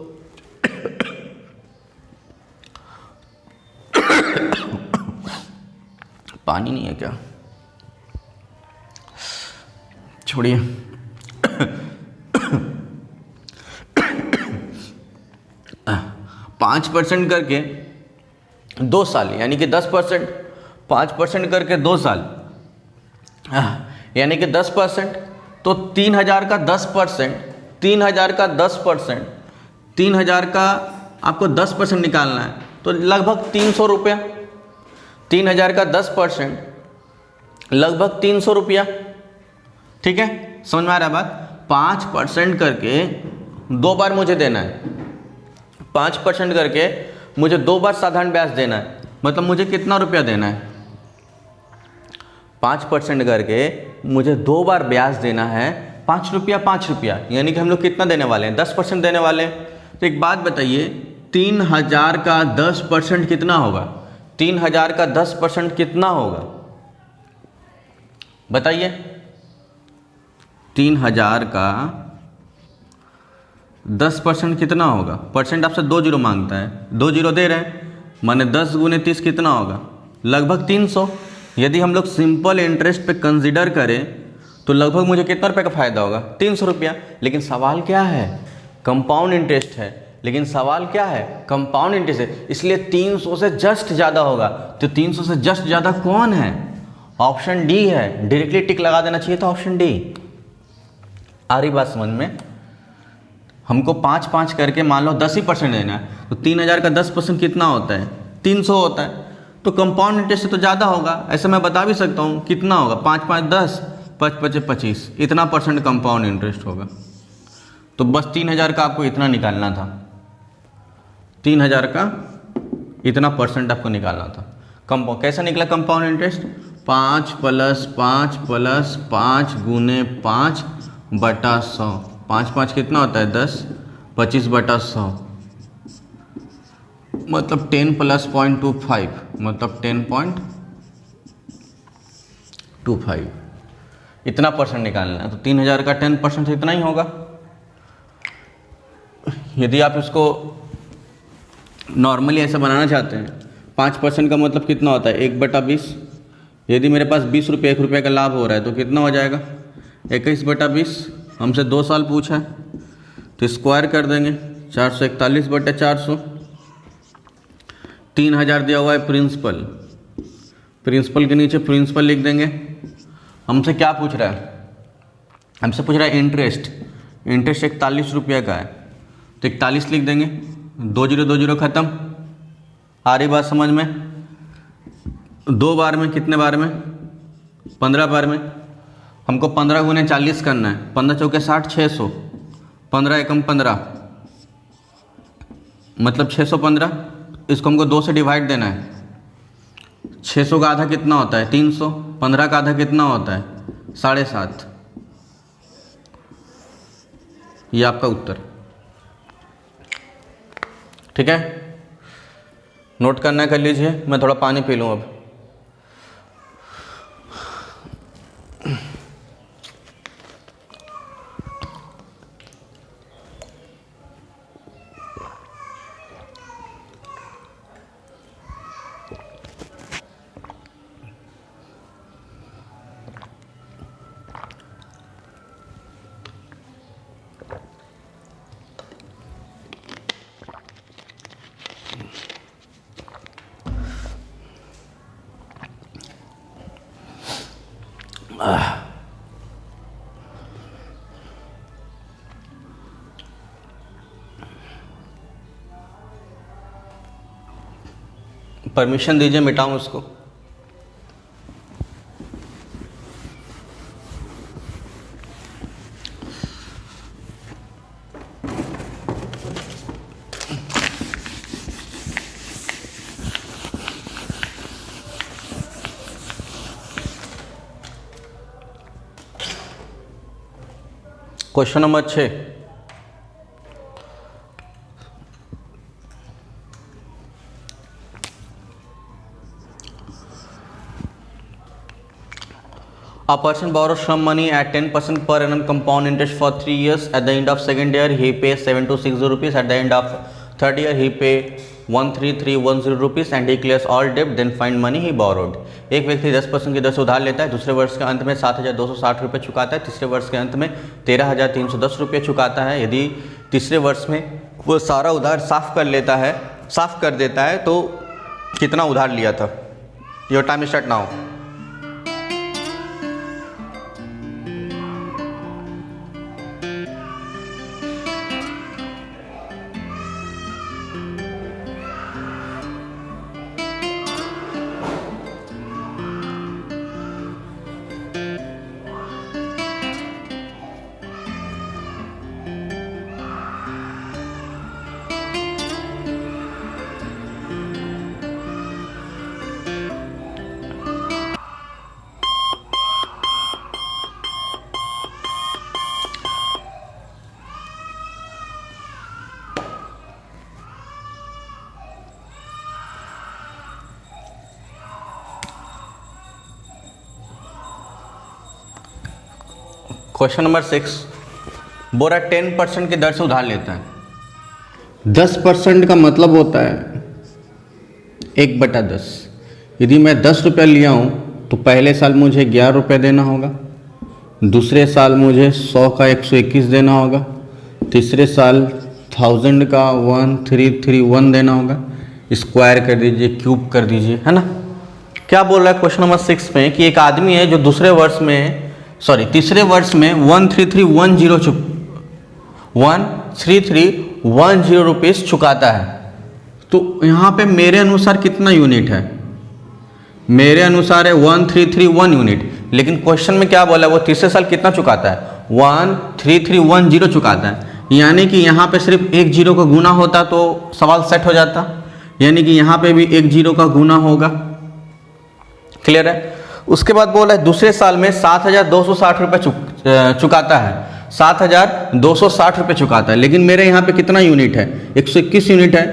पानी नहीं है क्या? छोड़िए। 5% करके 2 साल यानी कि 10%, 5% करके 2 साल यानी कि 10%, तो 3000 का 10%, 3000 का 10%, 3000 का आपको 10% निकालना है तो लगभग 300 रुपया। 3000 का 10% लगभग 300 रुपया। ठीक है, समझ में आ रहा है बात? 5% करके 2 बार मुझे देना है, 5% करके मुझे 2 बार साधारण ब्याज देना है, मतलब मुझे कितना रुपया देना है? 5% करके मुझे 2 बार ब्याज देना है, 5 रुपया 5 रुपया, यानी कि हम लोग कितना देने वाले हैं? 10% देने वाले हैं। तो एक बात बताइए, 3000 का 10% कितना होगा? 3000 का 10% कितना होगा? बताइए। 3000 का 10% कितना होगा? परसेंट आपसे 2 जीरो मांगता है, 2 जीरो दे रहे हैं, माने 10 गुने 30 कितना होगा? लगभग 300। यदि हम लोग सिंपल इंटरेस्ट पे कंसीडर करें तो लगभग मुझे कितना रुपये का फ़ायदा होगा? 300 रुपया। लेकिन सवाल क्या है? कंपाउंड इंटरेस्ट है। लेकिन सवाल क्या है? कंपाउंड इंटरेस्ट है, इसलिए 300 से जस्ट ज़्यादा होगा। तो 300 से जस्ट ज़्यादा कौन है? ऑप्शन डी है। डायरेक्टली टिक लगा देना चाहिए था ऑप्शन डी। आ रही बात समझ में? हमको 5-5 करके मान लो 10% देना है, तो 3000 का 10% कितना होता है? 300 होता है। तो कंपाउंड इंटरेस्ट से तो ज़्यादा होगा, ऐसे मैं बता भी सकता हूँ। कितना होगा? 5-5 10, 5-5 25, इतना परसेंट कंपाउंड इंटरेस्ट होगा। तो बस 3000 का आपको इतना निकालना था, 3000 का इतना परसेंट आपको निकालना था। कंपाउंड कैसा निकला कंपाउंड इंटरेस्ट? 5 + 5 + 5 गुने 5 बटा 100। 5-5 कितना होता है? 10, 25 बटा 100 मतलब 10 + 0.25 मतलब 10.25, इतना परसेंट निकालना है। तो 3000 का 10% इतना ही होगा। यदि आप इसको नॉर्मली ऐसा बनाना चाहते हैं, 5% का मतलब कितना होता है? 1/20। यदि मेरे पास 20 रुपये 1 रुपये का लाभ हो रहा है तो कितना हो जाएगा? 21/20। हमसे 2 साल पूछा है तो स्क्वायर कर देंगे, 441/400। 3000 दिया हुआ है प्रिंसिपल, प्रिंसिपल के नीचे प्रिंसिपल लिख देंगे। हमसे क्या पूछ रहा है? हमसे पूछ रहा है इंटरेस्ट। इंटरेस्ट 41 रुपये का है तो 41 लिख देंगे, 2 जीरो 2 जीरो खत्म। आ रही बात समझ में? 2 बार में कितने बार में? 15 बार में। हमको 15 गुने 40 करना है, 15 चौके 60, 600, 15 एकम 15 मतलब 615। इसको हमको 2 से डिवाइड देना है। 600 का आधा कितना होता है? 300। 15 का आधा कितना होता है? 7.5। ये आपका उत्तर। ठीक है, नोट करना कर लीजिए। मैं थोड़ा पानी पी लूँ अब। परमिशन दीजिए मिटाऊं इसको। Question number 6, a person borrows some money at 10% per annum compound interest for 3 years. At the end of second year he pays 7260 rupees. At the end of third year he pay 13310 rupees and he clears all debt. Then find money he borrowed. एक व्यक्ति 10% की दर से उधार लेता है, दूसरे वर्ष के अंत में 7260 रुपये चुकाता है, तीसरे वर्ष के अंत में 13310 रुपये चुकाता है। यदि तीसरे वर्ष में वो सारा उधार साफ कर देता है तो कितना उधार लिया था? Your time start now. Question number 6, बोरा 10% की दर से उधार लेता है। 10% का मतलब होता है 1/10। यदि मैं 10 रुपये लिया हूँ तो पहले साल मुझे 11 रुपये देना होगा, दूसरे साल मुझे 100 का 121 देना होगा, तीसरे साल 1000 का 1331 देना होगा। स्क्वायर कर दीजिए, क्यूब कर दीजिए, है ना। क्या बोल रहा है क्वेश्चन नंबर 6 में कि एक आदमी है जो तीसरे वर्ष में 13310 रुपीज़ चुकाता है। तो यहाँ पे मेरे अनुसार कितना यूनिट है? मेरे अनुसार है 1331 यूनिट, लेकिन क्वेश्चन में क्या बोला है वो तीसरे साल कितना चुकाता है? 13310 चुकाता है। यानी कि यहाँ पे सिर्फ एक जीरो का गुना होता तो सवाल सेट हो जाता, यानी कि यहाँ पे भी एक जीरो का गुना होगा। क्लियर है। उसके बाद बोला है दूसरे साल में 7260 रुपये चुकाता है, 7260 रुपये चुकाता है, लेकिन मेरे यहाँ पे कितना यूनिट है? 121 यूनिट है।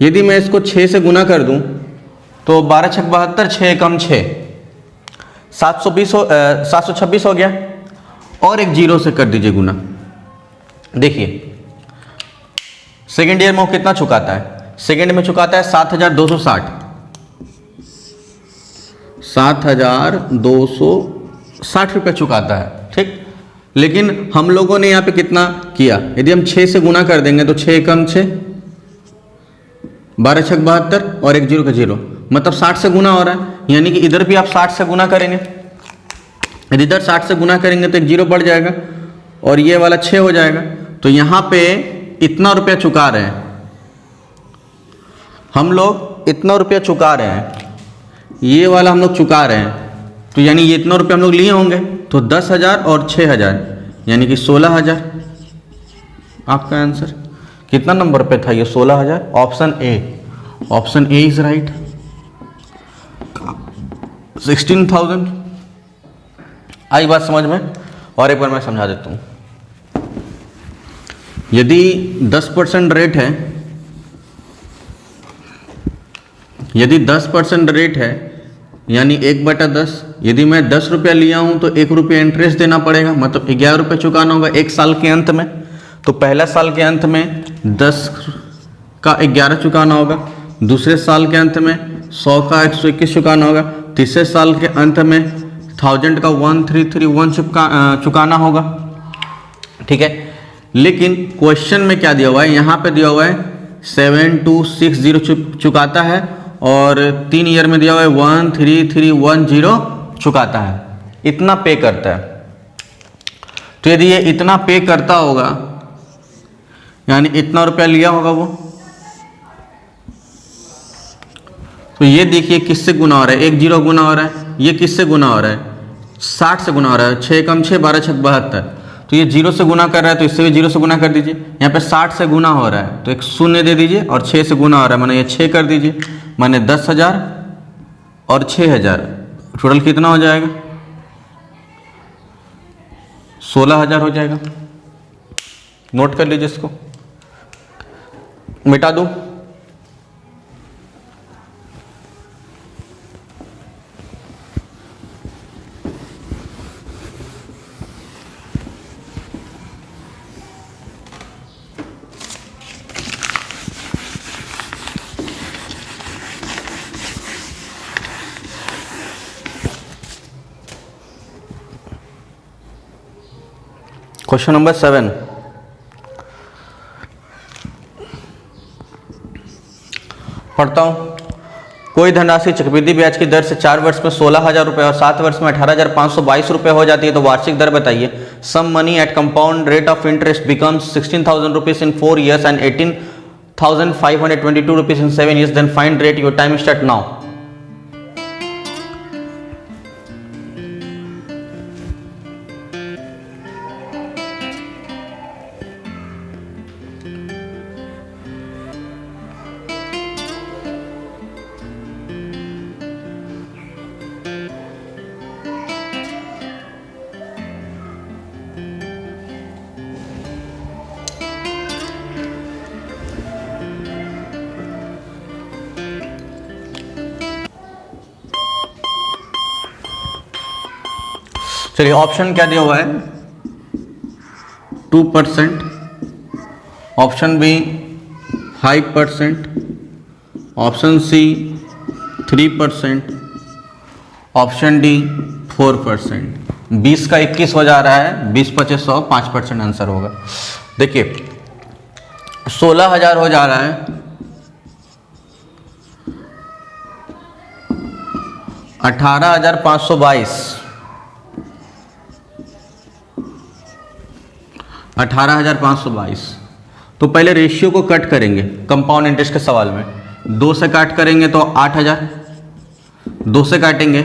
यदि मैं इसको 6 से गुना कर दूं तो 12 छक 72, 6 कम 6, 726 हो गया। और एक जीरो से कर दीजिए गुना। देखिए सेकेंड ईयर में वो कितना चुकाता है? सेकेंड में चुकाता है 7260 रुपये चुकाता है, ठीक। लेकिन हम लोगों ने यहाँ पे कितना किया? यदि हम 6 से गुना कर देंगे तो 6 कम 6, 12 छक 72 और एक जीरो का जीरो, मतलब 60 से गुना हो रहा है। यानी कि इधर भी आप 60 से गुना करेंगे, यदि इधर 60 से गुना करेंगे तो एक जीरो बढ़ जाएगा और ये वाला 6 हो जाएगा। तो यहाँ पे इतना रुपया चुका रहे हैं हम लोग, इतना रुपया चुका रहे हैं, ये वाला हम लोग चुका रहे हैं। तो यानी ये इतना रुपया हम लोग लिए होंगे, तो 10,000 और 6,000 यानी कि 16,000 आपका आंसर। कितना नंबर पे था ये? 16,000। Option A is right. 16,000। आई बात समझ में? और एक बार मैं समझा देता हूँ। यदि 10% रेट है, यदि 10% रेट है यानी 1/10, यदि मैं 10 रुपया लिया हूँ तो 1 रुपया इंटरेस्ट देना पड़ेगा, मतलब 11 रुपये चुकाना होगा एक साल के अंत में। तो पहला साल के अंत में 10 का 11 चुकाना होगा, दूसरे साल के अंत में 100 का 121 चुकाना होगा, तीसरे साल के अंत में 1000 का 1331 चुकाना होगा, ठीक है। लेकिन क्वेश्चन में क्या दिया हुआ है? यहाँ पे दिया हुआ है 7260 चुकाता है और 3 ईयर में दिया हुआ है 13310 चुकाता है, इतना पे करता है। तो यदि ये इतना पे करता होगा यानी इतना रुपया लिया होगा वो, तो ये देखिए किससे गुना हो रहा है? एक जीरो गुना हो रहा है। ये किससे गुना हो रहा है? 60 से गुना हो रहा है। 6 कम 6, 12 छक 72। तो ये जीरो से गुना कर रहा है तो इससे भी जीरो से गुना कर दीजिए। यहाँ पे 60 से गुना हो रहा है तो एक शून्य दे दीजिए और 6 से गुना हो रहा है माने ये 6 कर दीजिए, माने 10,000 और 6,000 टोटल कितना हो जाएगा? 16,000 हो जाएगा। नोट कर लीजिए इसको, मिटा दूं। क्वेश्चन नंबर 7, पढ़ता हूं। कोई धनराशि चक्रवृद्धि ब्याज की दर से 4 वर्ष में 16,000 रुपये और 7 वर्ष में 18,522 रुपये हो जाती है तो वार्षिक दर बताइए। Sum money at compound rate of interest becomes 16,000 rupees in 4 years and 18,522 rupees in 7 years, then find rate. Your time start now. चलिए, ऑप्शन क्या दिया हुआ है? 2%, option B 5%, option C 3%, option D 4%। 20 का 21 हो जा रहा है, 20 25 100, 5% आंसर होगा। देखिए 16,000 हो जा रहा है, 18,522, 18,522। तो पहले रेशियो को कट करेंगे कंपाउंड इंटरेस्ट के सवाल में। 2 से काट करेंगे तो 8,000, 2 से काटेंगे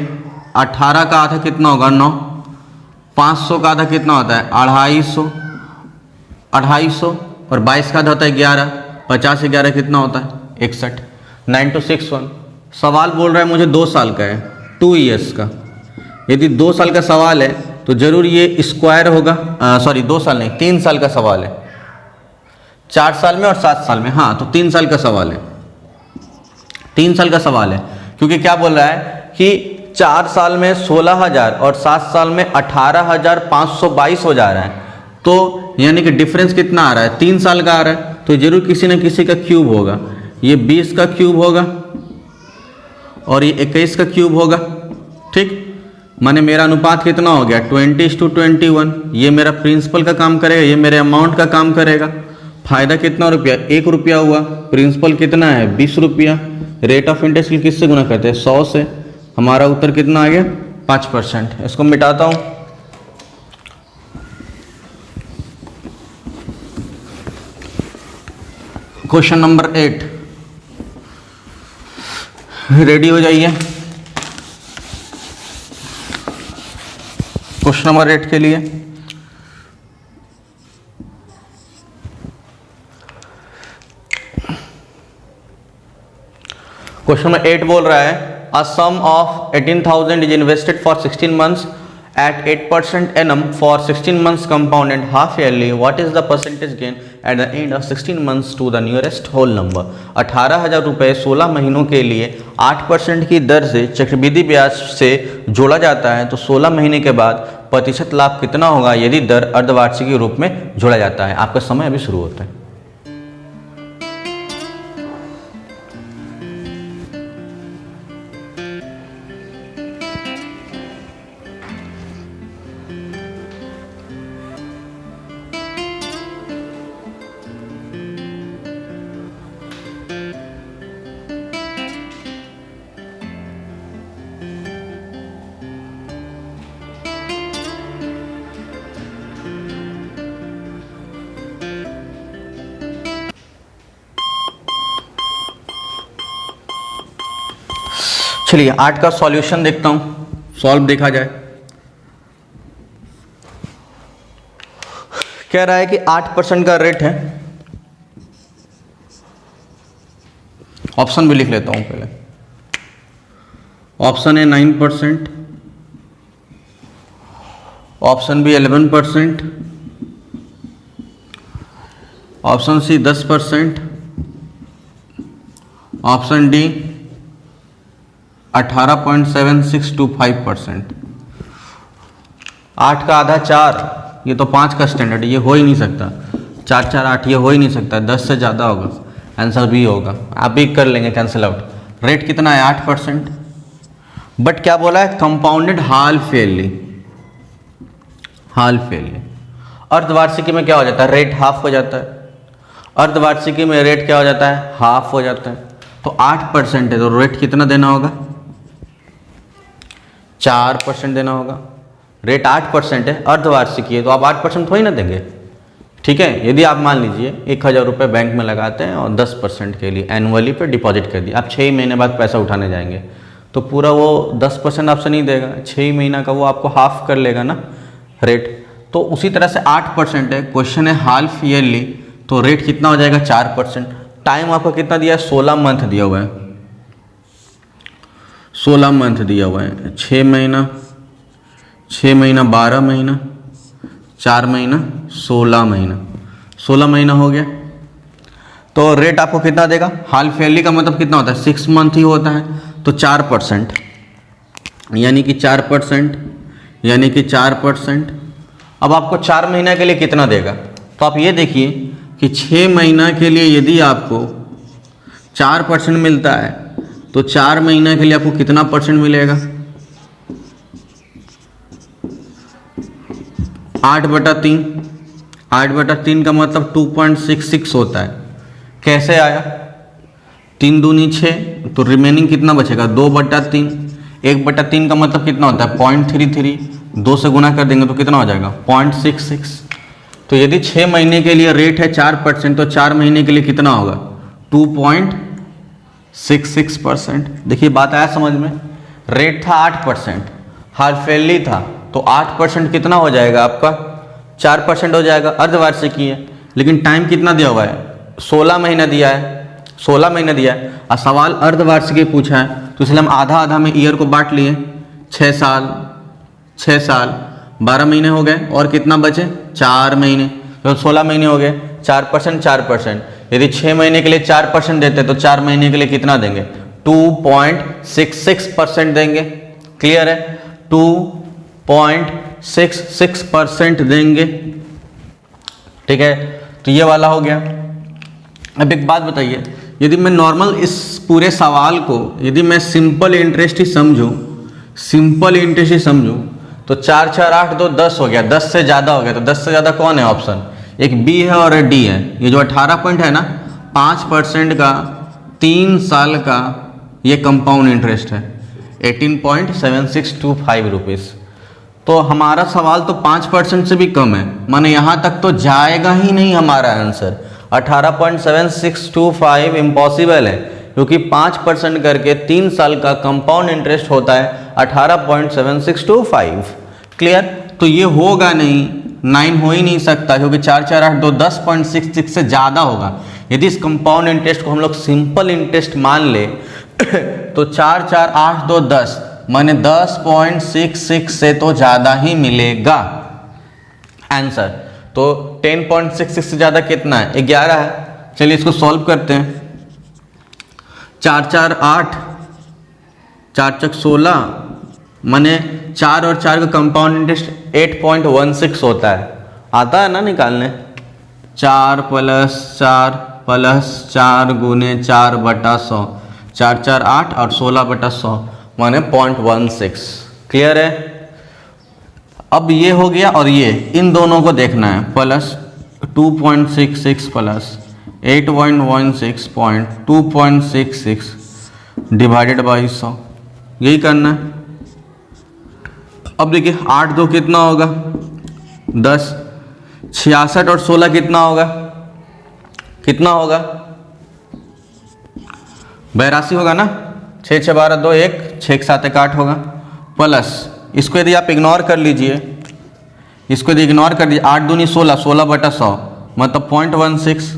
18 का आधा कितना होगा 9, 500 का आधा कितना होता है 250, 250 और 22 का आधा होता है 11, 50 11 कितना होता है 61, 9261। सवाल बोल रहा है मुझे 2 साल का है, 2 years का। यदि 2 साल का सवाल है तो जरूर ये स्क्वायर होगा, सॉरी 2 साल नहीं 3 साल का सवाल है, 4 साल में और 7 साल में। हाँ, तो 3 साल का सवाल है, 3 साल का सवाल है। क्योंकि क्या बोल रहा है कि 4 साल में 16,000 और 7 साल में 18,522 हो जा रहा है, तो यानी कि डिफरेंस कितना आ रहा है 3 साल का आ रहा है, तो जरूर किसी न किसी का क्यूब होगा। ये 20 का क्यूब होगा और ये 21 का क्यूब होगा। ठीक, माने मेरा अनुपात कितना हो गया 20:21। ये मेरा प्रिंसिपल का काम करेगा, ये मेरे अमाउंट का काम करेगा। फायदा कितना रुपया 1 रुपया हुआ, प्रिंसिपल कितना है 20 रुपया। रेट ऑफ इंटरेस्ट किससे गुना करते हैं 100 से। हमारा उत्तर कितना आ गया 5%। इसको मिटाता हूं। क्वेश्चन नंबर 8, रेडी हो जाइए क्वेश्चन नंबर 8 के लिए। क्वेश्चन नंबर 8 बोल रहा है a sum of 18,000 is invested for 16 months at 8% annum for 16 months compound and half yearly. What is the percentage gain at the end of 16 months to the nearest whole number? 18,000 रुपये 16 महीनों के लिए 8% की दर से चक्रवृद्धि ब्याज से जोड़ा जाता है, तो 16 महीने के बाद प्रतिशत लाभ कितना होगा यदि दर अर्धवार्षिक रूप में जोड़ा जाता है? आपका समय अभी शुरू होता है। चलिए 8 का सॉल्यूशन देखता हूं, सॉल्व देखा जाए। कह रहा है कि 8% का रेट है। ऑप्शन भी लिख लेता हूं पहले। ऑप्शन है 9%, option B 11%, option C 10%, option D 18.7625%। 8 का आधा 4, ये तो 5 का स्टैंडर्ड, ये हो ही नहीं सकता। 4 4 8, ये हो ही नहीं सकता, 10 से ज़्यादा होगा। आंसर बी होगा, आप भी कर लेंगे कैंसिल आउट। रेट कितना है 8%, बट क्या बोला है कंपाउंडेड हाफ ईयरली। अर्धवार्षिकी में क्या हो जाता है, रेट हाफ हो जाता है। अर्धवार्षिकी में रेट क्या हो जाता है, हाफ हो जाता है। तो 8% है तो रेट कितना देना होगा, 4% देना होगा। रेट 8% है, अर्धवार्षिकी है, तो आप 8% थोड़ी ना देंगे। ठीक है, यदि आप मान लीजिए 1000 रुपये बैंक में लगाते हैं और 10% के लिए एनुअली पे डिपॉजिट कर दिए, आप 6 महीने बाद पैसा उठाने जाएंगे तो पूरा वो 10% आपसे नहीं देगा, 6 महीना का वो आपको हाफ कर लेगा ना रेट। तो उसी तरह से 8% है, क्वेश्चन है हाफ ईयरली, तो रेट कितना हो जाएगा 4%। टाइम आपको कितना दिया है, 16 मंथ दिया हुआ है, 16 मंथ दिया हुआ है। 6 महीना 12 महीना, 4 महीना 16 महीना, 16 महीना हो गया। तो रेट आपको कितना देगा, हाफ ईयरली का मतलब कितना होता है, 6 मंथ ही होता है, तो 4%, यानी कि 4%। अब आपको 4 महीना के लिए कितना देगा, तो आप ये देखिए कि 6 महीना के लिए यदि आपको 4% मिलता है तो 4 महीना के लिए आपको कितना परसेंट मिलेगा, 8/3। 8/3 का मतलब 2.66 होता है। कैसे आया, 3 दूनी 6, तो रिमेनिंग कितना बचेगा, 2/3। 1/3 का मतलब कितना होता है, 0.33, 2 से गुना कर देंगे तो कितना हो जाएगा, 0.66। तो यदि 6 महीने के लिए रेट है 4%, तो 4 महीने के लिए कितना होगा, 2.66%। देखिए बात आया समझ में। रेट था 8%, हाफ ईयरली था, तो 8% कितना हो जाएगा आपका, 4% हो जाएगा। अर्धवार्षिकी है, लेकिन टाइम कितना दिया हुआ है, 16 महीना दिया है, 16 महीना दिया है। और सवाल अर्धवार्षिकी पूछा है, तो इसलिए हम आधा आधा में ईयर को बांट लिए। 6 साल 12 महीने हो गए, और कितना बचे, 4 महीने, तो 16 महीने हो गए। 4%। यदि 6 महीने के लिए 4% देते तो 4 महीने के लिए कितना देंगे, 2.66% देंगे। क्लियर है, 2.66% देंगे। ठीक है, तो ये वाला हो गया। अब एक बात बताइए, यदि मैं नॉर्मल इस पूरे सवाल को यदि मैं सिंपल इंटरेस्ट ही समझूं, तो 4 4 8 2 10 हो गया, 10 से ज़्यादा हो गया। तो 10 से ज़्यादा कौन है, ऑप्शन एक बी है और डी है। ये जो 18 पॉइंट है ना, 5% का 3 साल का ये कंपाउंड इंटरेस्ट है, 18.7625 रुपीज़। तो हमारा सवाल तो 5% से भी कम है, माने यहाँ तक तो जाएगा ही नहीं हमारा आंसर। 18.7625 इम्पॉसिबल है, क्योंकि 5% करके 3 साल का कंपाउंड इंटरेस्ट होता है 18.7625। क्लियर, तो ये होगा नहीं, 9 हो ही नहीं सकता, क्योंकि 4 4 8 2 10.66 से ज़्यादा होगा। यदि इस कंपाउंड इंटरेस्ट को हम लोग सिंपल इंटरेस्ट मान ले तो 4 4 8 2 10 माने 10.66 से तो ज़्यादा ही मिलेगा आंसर। तो 10.66 से ज़्यादा कितना है, 11 है। चलिए इसको सॉल्व करते हैं। 4 4 8, 4 4 16 माने 4 और 4 का कंपाउंड इंटरेस्ट 8.16 होता है। आता है ना निकालने, 4 + 4 गुने 4/100, 4 4 8 और 16/100 माने 0.16। क्लियर है। अब ये हो गया और ये, इन दोनों को देखना है, प्लस 2.66 प्लस 8.16.2.66 डिवाइडेड बाई 100, यही करना है। अब देखिए 8 2 कितना होगा, 10, 66 और 16 कितना होगा, 82 होगा ना। 6 6 12 2 1, 6 7 1 8 होगा। प्लस इसको यदि आप इग्नोर कर लीजिए, 8 दूनी 16, 16/100 मतलब 0.16,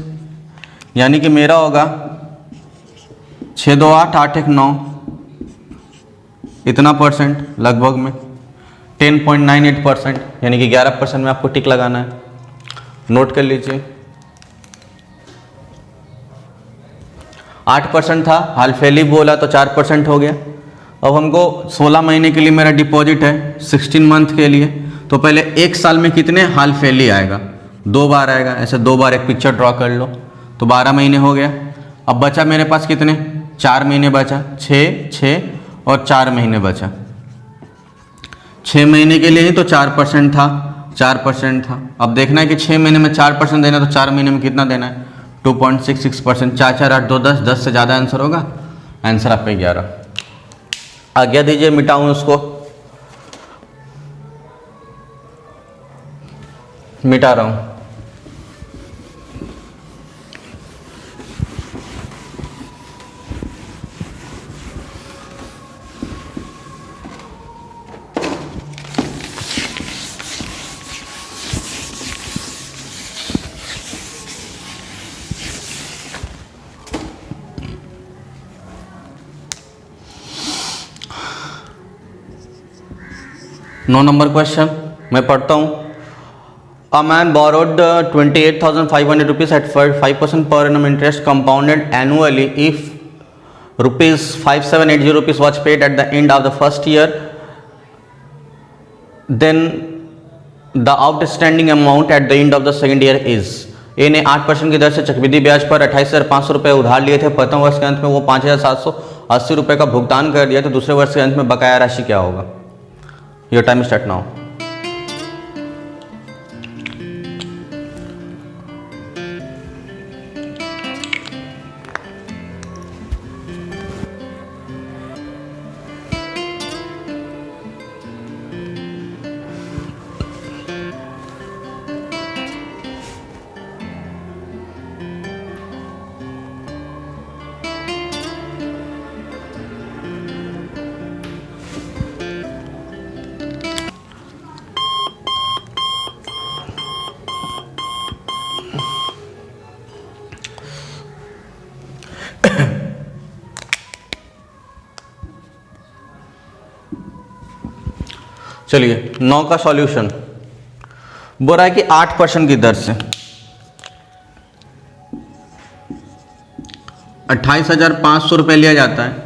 यानी कि मेरा होगा 6 2 8 8 1 9, इतना परसेंट लगभग में 10.98%, यानी कि 11% में आपको टिक लगाना है। नोट कर लीजिए 8% था, हाल फेली बोला तो 4% हो गया। अब हमको 16 महीने के लिए मेरा डिपॉजिट है, 16 मंथ के लिए, तो पहले 1 साल में कितने हाल फेली आएगा, 2 बार आएगा। ऐसे 2 बार एक पिक्चर ड्रॉ कर लो, तो 12 महीने हो गया। अब बचा मेरे पास कितने, 4 महीने बचा, 6 और 4 महीने बचा। 6 महीने के लिए ही तो 4% था, 4% था। अब देखना है कि 6 महीने में 4% देना, तो 4 महीने में कितना देना है, 2.66%। 4 4 8 2 10, 10 से ज़्यादा आंसर होगा, आंसर आपका 11। आज्ञा दीजिए मिटाऊं उसको, मिटा रहा हूं। नौ नंबर क्वेश्चन मैं पढ़ता हूँ। A man borrowed 28,500 rupees at 5% per annum interest compounded annually. If rupees 5780 rupees was paid at the end of the first year, then the outstanding amount at the end of the second year is। ए ने 8% की दर से चक्रवृद्धि ब्याज पर 28,500 रुपये उधार लिए थे। प्रथम वर्ष के अंत में वो 5,780 रुपये का भुगतान कर दिया, तो दूसरे वर्ष के अंत में बकाया राशि क्या होगा। Your time start now. चलिए 9 का सॉल्यूशन। बोल रहा है कि 8% की दर से 28,500 रुपये लिया जाता है,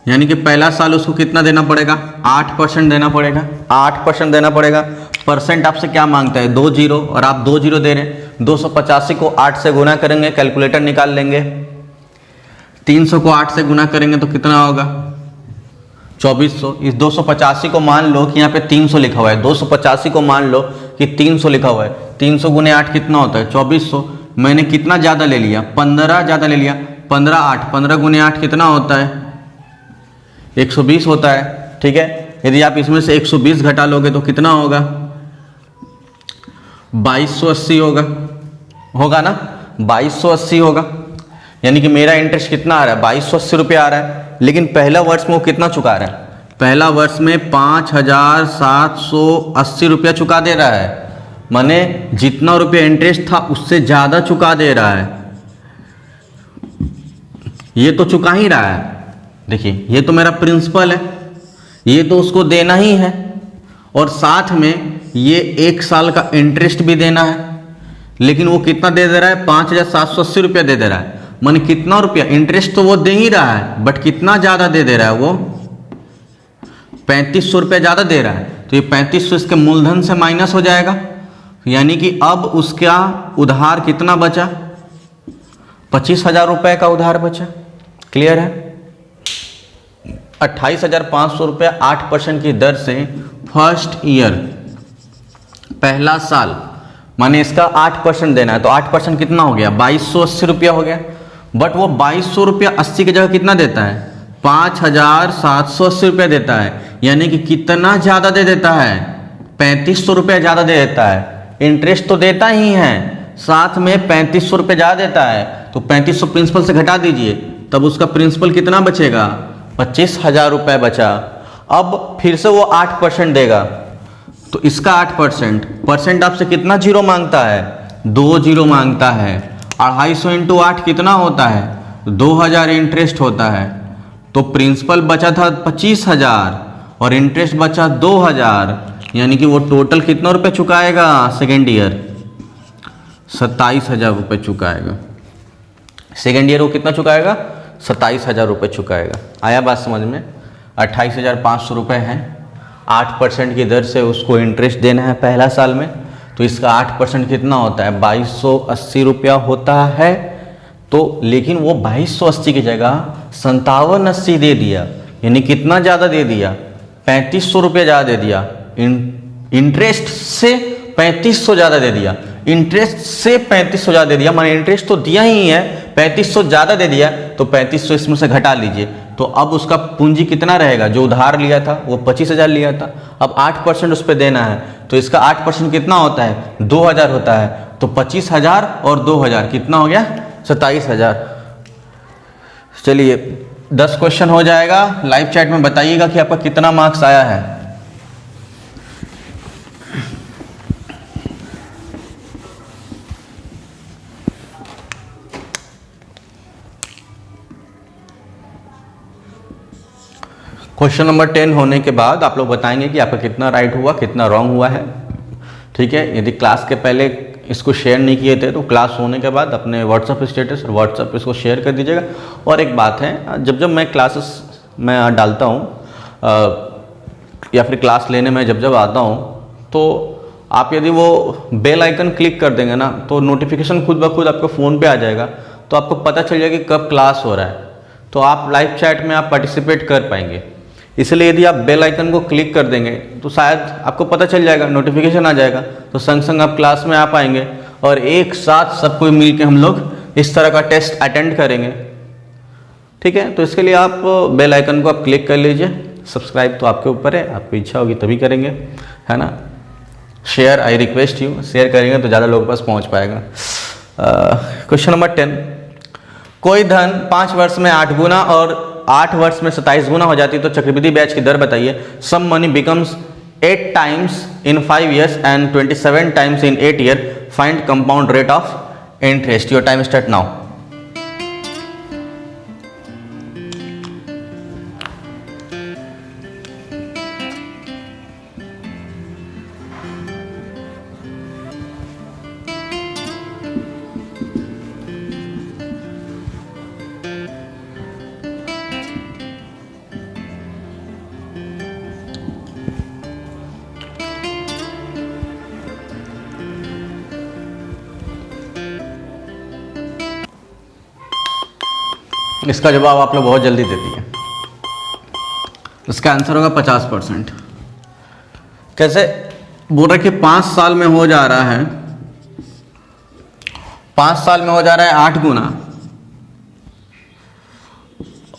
यानी कि पहला साल उसको कितना देना पड़ेगा, 8% देना पड़ेगा, 8% देना पड़ेगा। परसेंट आपसे क्या मांगता है, 2 0, और आप 2 0 दे रहे हैं। 285 को 8 से गुना करेंगे, कैलकुलेटर निकाल लेंगे। 300 को 8 से गुना करेंगे तो कितना होगा, 2400। इस 285 को मान लो कि यहाँ पे 300 लिखा हुआ है, 285 को मान लो कि 300 लिखा हुआ है। 300 गुने 8 कितना होता है, 2400। मैंने कितना ज़्यादा ले लिया, 15 ज़्यादा ले लिया। 15 8, 15 गुने 8 कितना होता है, 120 होता है। ठीक है, यदि आप इसमें से 120 घटा लोगे तो कितना होगा, 2280 होगा ना, 2280 होगा। यानी कि मेरा इंटरेस्ट कितना आ रहा है, 2280 रुपये आ रहा है। लेकिन पहला वर्ष में वो कितना चुका रहा है, पहला वर्ष में 5,780 रुपया चुका दे रहा है। माने जितना रुपया इंटरेस्ट था उससे ज़्यादा चुका दे रहा है। ये तो चुका ही रहा है। देखिए ये तो मेरा प्रिंसिपल है, ये तो उसको देना ही है, और साथ में ये 1 साल का इंटरेस्ट भी देना है। लेकिन वो कितना दे दे रहा है, 5,780 रुपया दे दे रहा है। माने कितना रुपया, इंटरेस्ट तो वो दे ही रहा है, बट कितना ज़्यादा दे रहा है, वो 3500 रुपया ज़्यादा दे रहा है। तो ये 3500 इसके मूलधन से माइनस हो जाएगा, यानी कि अब उसका उधार कितना बचा, 25,000 रुपये का उधार बचा। क्लियर है। 28,500 रुपये 8% की दर से फर्स्ट ईयर, पहला साल, माने इसका 8% देना है। तो 8% कितना हो गया, 2280 रुपया हो गया। बट वो 2200 रुपया 80 की जगह कितना देता है, 5,780 रुपया देता है। यानी कि कितना ज़्यादा दे देता है, 3500 रुपया ज़्यादा दे देता है। इंटरेस्ट तो देता ही है, साथ में 3500 रुपये ज़्यादा देता है। तो 3500 प्रिंसिपल से घटा दीजिए, तब उसका प्रिंसिपल कितना बचेगा, 25,000 रुपये बचा। अब फिर से वो 8% देगा, तो इसका 8% आपसे कितना जीरो मांगता है, 2 0 मांगता है। 250 इंटू 8 कितना होता है, 2000 इंटरेस्ट होता है। तो प्रिंसिपल बचा था 25,000 और इंटरेस्ट बचा 2000, यानी कि वो टोटल कितना रुपये चुकाएगा सेकेंड ईयर, 27,000 रुपये चुकाएगा। सेकेंड ईयर वो कितना चुकाएगा? 27,000 रुपये चुकाएगा। आया बात समझ में? 28,500 रुपये हैं, 8% की दर से उसको इंटरेस्ट देना है पहला साल में। तो इसका 8% कितना होता है? 2280 रुपया होता है। तो लेकिन वो 2280 की जगह 5780 दे दिया, यानी कितना ज़्यादा दे दिया? 3500 रुपया ज़्यादा दे दिया। इंटरेस्ट से 3500 ज़्यादा दे दिया, इंटरेस्ट से 3500 ज़्यादा दे दिया, माने इंटरेस्ट तो दिया ही है, 3500 ज़्यादा दे दिया, तो 3500 इसमें से घटा लीजिए। तो अब उसका पूंजी कितना रहेगा? जो उधार लिया था वो 25,000 लिया था, अब 8% उस पर देना है, तो इसका 8% कितना होता है? 2,000 होता है। तो 25,000 और 2,000 कितना हो गया? 27,000। चलिए 10 क्वेश्चन हो जाएगा। लाइव चैट में बताइएगा कि आपका कितना मार्क्स आया है। क्वेश्चन नंबर 10 होने के बाद आप लोग बताएंगे कि आपका कितना राइट हुआ, कितना रॉन्ग हुआ है। ठीक है, यदि क्लास के पहले इसको शेयर नहीं किए थे तो क्लास होने के बाद अपने व्हाट्सअप स्टेटस और व्हाट्सअप पे इसको शेयर कर दीजिएगा। और एक बात है, जब जब मैं क्लासेस में डालता हूँ या फिर क्लास लेने में जब जब आता हूँ, तो आप यदि वो बेल आइकन क्लिक कर देंगे ना, तो नोटिफिकेशन खुद ब खुद आपके फ़ोन पे आ जाएगा, तो आपको पता चल जाएगा कि कब क्लास हो रहा है, तो आप लाइव चैट में आप पार्टिसिपेट कर पाएंगे। इसलिए यदि आप बेल आइकन को क्लिक कर देंगे तो शायद आपको पता चल जाएगा, नोटिफिकेशन आ जाएगा, तो संग संग आप क्लास में आ पाएंगे और एक साथ सबको मिल के हम लोग इस तरह का टेस्ट अटेंड करेंगे। ठीक है, तो इसके लिए आप बेल आइकन को आप क्लिक कर लीजिए। सब्सक्राइब तो आपके ऊपर है, आपकी इच्छा होगी तभी करेंगे, है ना। Share, I request you, share करेंगे तो ज़्यादा लोगों के पास पहुँच पाएगा। क्वेश्चन नंबर 10, कोई धन 5 वर्ष में 8 गुना और 8 वर्ष में 27 गुना हो जाती है तो चक्रवृद्धि ब्याज की दर बताइए। Sum money becomes 8 times in 5 years and 27 times in 8 years। Find compound rate of interest. Your time start now. इसका जवाब आप लोग बहुत जल्दी दे दिए। इसका आंसर होगा 50%। कैसे बोल रहे कि 5 साल में हो जा रहा है, 5 साल में हो जा रहा है 8 गुना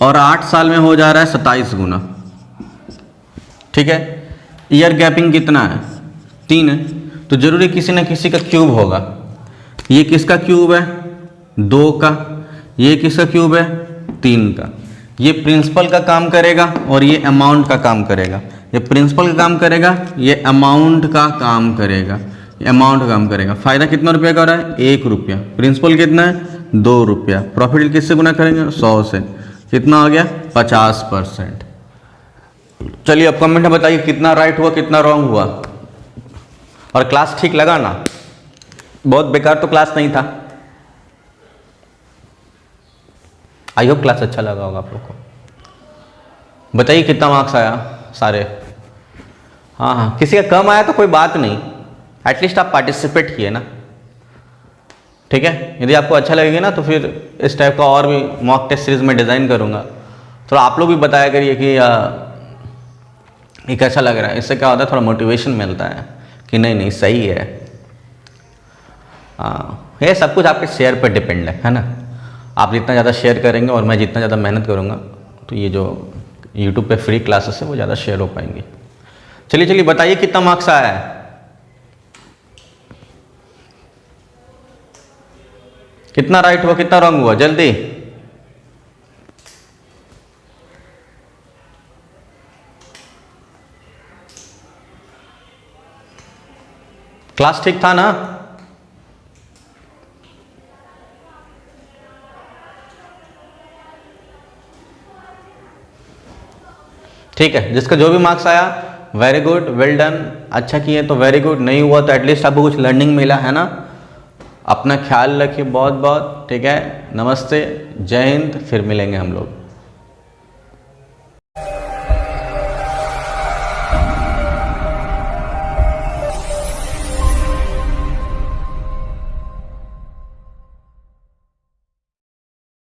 और 8 साल में हो जा रहा है 27 गुना। ठीक है, ईयर गैपिंग कितना है? 3 है, तो जरूरी किसी न किसी का क्यूब होगा। ये किसका क्यूब है? 2 का। ये किसका क्यूब है? 3 का। ये प्रिंसिपल का काम करेगा और ये अमाउंट का काम करेगा। ये प्रिंसिपल का काम करेगा, ये अमाउंट का काम करेगा, ये अमाउंट का काम करेगा। फायदा कितना रुपये का हो रहा है? 1 रुपया। प्रिंसिपल कितना है? 2 रुपया। प्रॉफिट किससे गुना करेंगे? 100 से। कितना हो गया? 50%। चलिए अब कमेंट में बताइए कितना राइट हुआ, कितना रॉन्ग हुआ। और क्लास ठीक लगा ना? बहुत बेकार तो क्लास नहीं था। आई होप क्लास अच्छा लगा होगा आप लोग को। बताइए कितना मार्क्स आया सारे? हाँ हाँ, किसी का कम आया तो कोई बात नहीं, एटलीस्ट आप पार्टिसिपेट किए ना। ठीक है, यदि आपको अच्छा लगेगा ना तो फिर इस टाइप का और भी मॉक टेस्ट सीरीज में डिज़ाइन करूँगा। तो आप लोग भी बताया करिए कि ये कैसा लग रहा है। इससे क्या होता है, थोड़ा मोटिवेशन मिलता है कि नहीं नहीं सही है। हाँ, ये सब कुछ आपके शेयर पर डिपेंड है ना। आप जितना ज़्यादा शेयर करेंगे और मैं जितना ज़्यादा मेहनत करूँगा तो ये जो YouTube पे फ्री क्लासेस है वो ज़्यादा शेयर हो पाएंगे। चलिए चलिए बताइए कितना मार्क्स आया है? कितना राइट हुआ, कितना रॉन्ग हुआ? जल्दी। क्लास ठीक था ना? ठीक है, जिसका जो भी मार्क्स आया वेरी गुड, वेल डन, अच्छा किए तो वेरी गुड, नहीं हुआ तो एटलीस्ट आपको कुछ लर्निंग मिला है ना। अपना ख्याल रखिए बहुत बहुत, ठीक है। नमस्ते, जय हिंद, फिर मिलेंगे हम लोग।